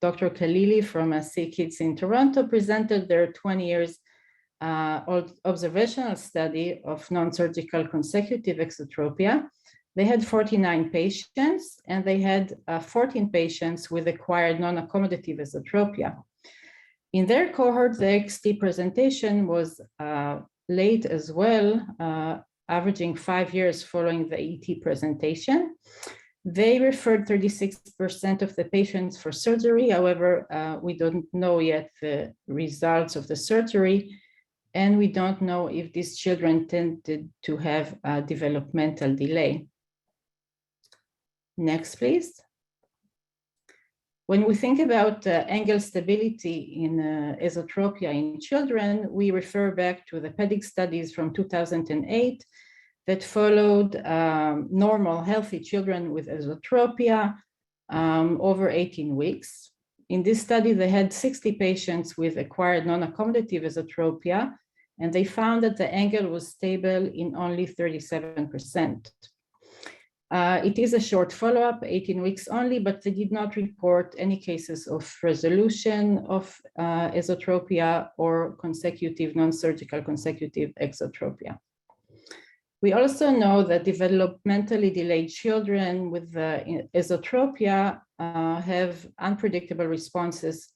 Dr. Khalili from SeaKids in Toronto presented their 20 years observational study of non-surgical consecutive exotropia. They had 49 patients, and they had 14 patients with acquired non-accommodative esotropia. In their cohort, the XT presentation was late as well, averaging 5 years following the ET presentation. They referred 36% of the patients for surgery. However, we don't know yet the results of the surgery, and we don't know if these children tended to have a developmental delay. Next, please. When we think about angle stability in esotropia in children, we refer back to the Pediatric studies from 2008 that followed normal, healthy children with esotropia over 18 weeks. In this study, they had 60 patients with acquired non-accommodative esotropia, and they found that the angle was stable in only 37%. It is a short follow-up, 18 weeks only, but they did not report any cases of resolution of esotropia or consecutive non-surgical consecutive exotropia. We also know that developmentally delayed children with esotropia have unpredictable responses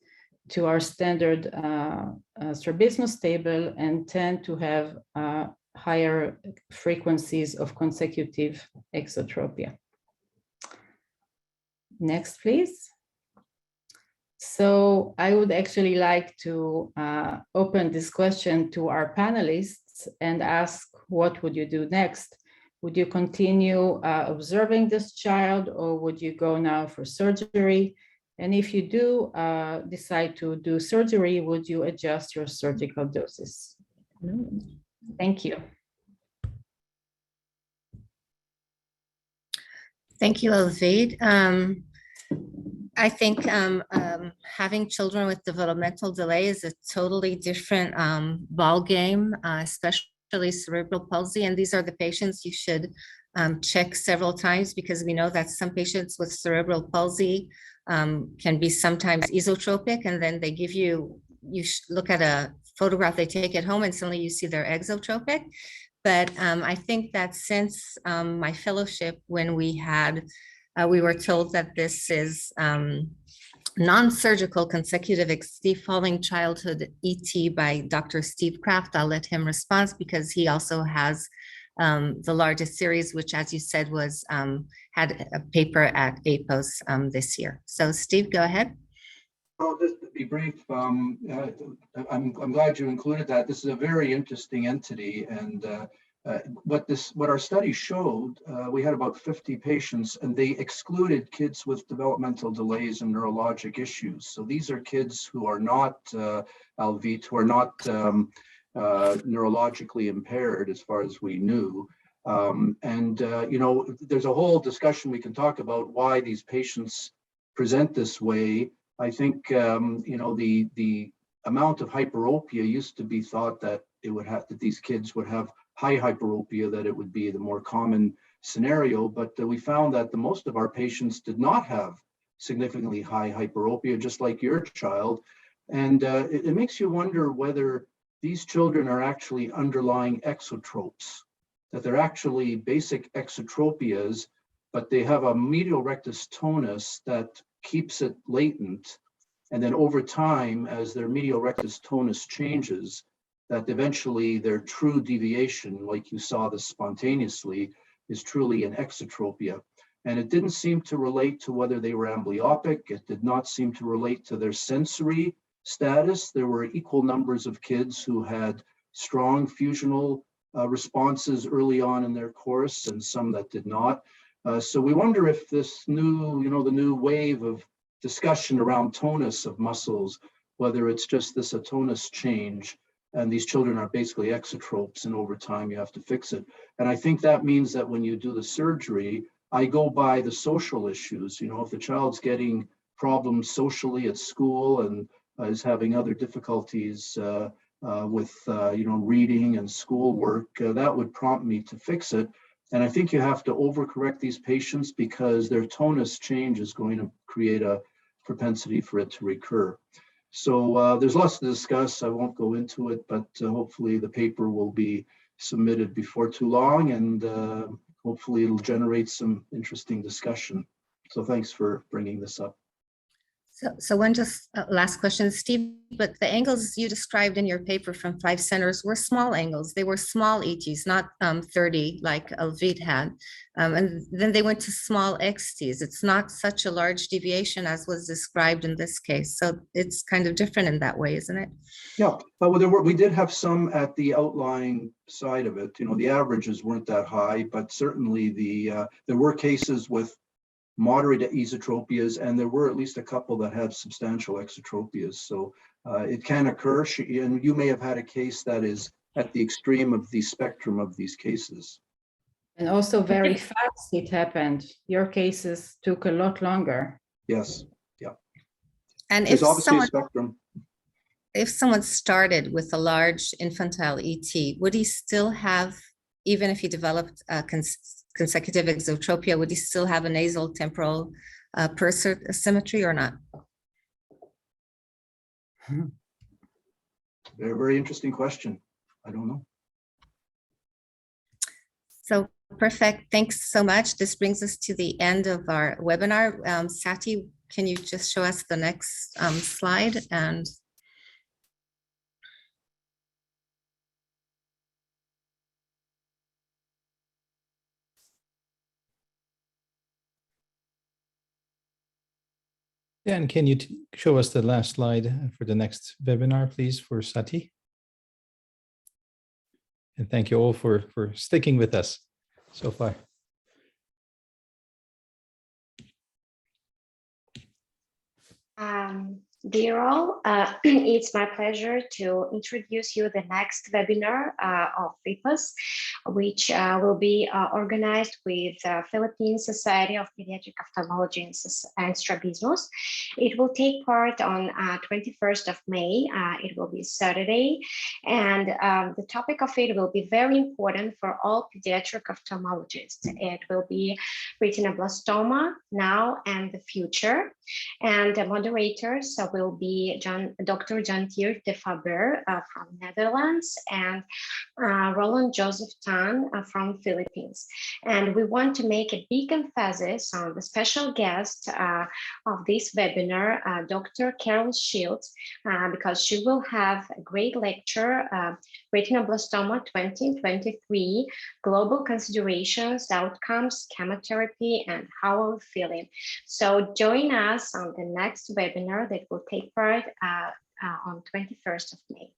to our standard strabismus table and tend to have higher frequencies of consecutive exotropia. Next, please. So I would actually like to open this question to our panelists and ask, what would you do next? Would you continue observing this child, or would you go now for surgery? And if you do decide to do surgery, would you adjust your surgical doses? Thank you. Thank you, Alvit. I think having children with developmental delay is a totally different ball game, especially cerebral palsy. And these are the patients you should check several times, because we know that some patients with cerebral palsy can be sometimes esotropic, and then they give you look at a photograph they take at home and suddenly you see they're exotropic. But I think that since my fellowship, when we were told that this is non-surgical consecutive XT following childhood ET by Dr. Steve Kraft, I'll let him respond, because he also has the largest series, which, as you said, was had a paper at IPOSC this year. So Steve, go ahead. Well, just to be brief, I'm glad you included that. This is a very interesting entity, and what our study showed, we had about 50 patients, and they excluded kids with developmental delays and neurologic issues. So these are kids who are not Alvit, who are not neurologically impaired, as far as we knew. You know, there's a whole discussion we can talk about why these patients present this way. I think you know, the amount of hyperopia used to be thought that these kids would have high hyperopia, that it would be the more common scenario, but we found that the most of our patients did not have significantly high hyperopia, just like your child. And it makes you wonder whether these children are actually underlying exotropes, that they're actually basic exotropias, but they have a medial rectus tonus that keeps it latent. And then over time, as their medial rectus tonus changes, that eventually their true deviation, like you saw this spontaneously, is truly an exotropia. And it didn't seem to relate to whether they were amblyopic. It did not seem to relate to their sensory status. There were equal numbers of kids who had strong fusional responses early on in their course and some that did not. So we wonder if this new, you know, the new wave of discussion around tonus of muscles, whether it's just this tonus change, and these children are basically exotropes, and over time you have to fix it. And I think that means that when you do the surgery, I go by the social issues. You know, if the child's getting problems socially at school and is having other difficulties with you know, reading and schoolwork, that would prompt me to fix it. And I think you have to overcorrect these patients because their tonus change is going to create a propensity for it to recur. So there's lots to discuss. I won't go into it, but hopefully the paper will be submitted before too long, and hopefully it'll generate some interesting discussion. So thanks for bringing this up. So one just last question, Steve, but the angles you described in your paper from 5 centers were small angles. They were small ETs, not 30 like Alvit had. And then they went to small XTs. It's not such a large deviation as was described in this case. So it's kind of different in that way, isn't it? Yeah, but we did have some at the outlying side of it. You know, the averages weren't that high, but certainly there were cases with moderate esotropias, and there were at least a couple that had substantial exotropias. So it can occur, and you may have had a case that is at the extreme of the spectrum of these cases. And also very fast it happened. Your cases took a lot longer. Yes, yeah. And there's if obviously a spectrum. If someone started with a large infantile ET, would he still have, even if he developed consecutive exotropia, would he still have a nasal temporal pursor asymmetry or not? Very, very interesting question. I don't know. So perfect. Thanks so much. This brings us to the end of our webinar. Sati, can you just show us the next slide? And Dan, can you show us the last slide for the next webinar, please, for Sati? And thank you all for sticking with us so far. Dear all, it's my pleasure to introduce you the next webinar of IPOSC, which will be organized with Philippine Society of Pediatric Ophthalmology and Strabismus. It will take part on 21st of May. It will be Saturday, and the topic of it will be very important for all pediatric ophthalmologists. It will be retinoblastoma now and the future, and the moderators will be Dr. Jean-Tierk de Faber from Netherlands and Roland Joseph Tan from Philippines. And we want to make a big emphasis on the special guest of this webinar, Dr. Carol Shields, because she will have a great lecture, Retinoblastoma 2023, Global Considerations, Outcomes, Chemotherapy, and How are we feeling? So join us on the next webinar that will take part on 21st of May.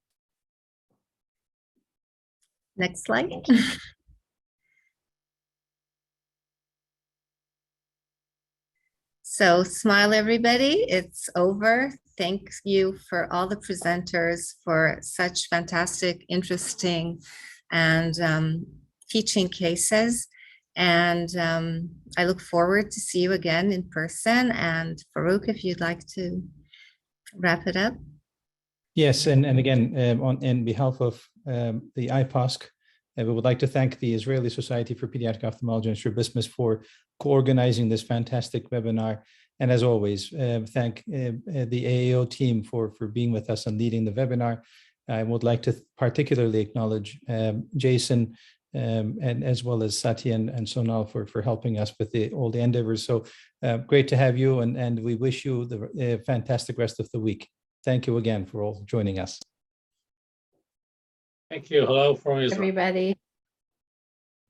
Next slide. Thank you. So smile, everybody. It's over. Thank you for all the presenters for such fantastic, interesting, and teaching cases. And I look forward to see you again in person. And Faruk, if you'd like to wrap it up. Yes, and again, on behalf of the IPOSC, we would like to thank the Israeli Society for Pediatric Ophthalmology and Strabismus for co-organizing this fantastic webinar. And as always, thank the AAO team for being with us and leading the webinar. I would like to particularly acknowledge Jason and as well as Satya and Sonal for helping us with all the endeavors. So great to have you, and we wish you the fantastic rest of the week. Thank you again for all joining us. Thank you. Hello from Israel. Everybody.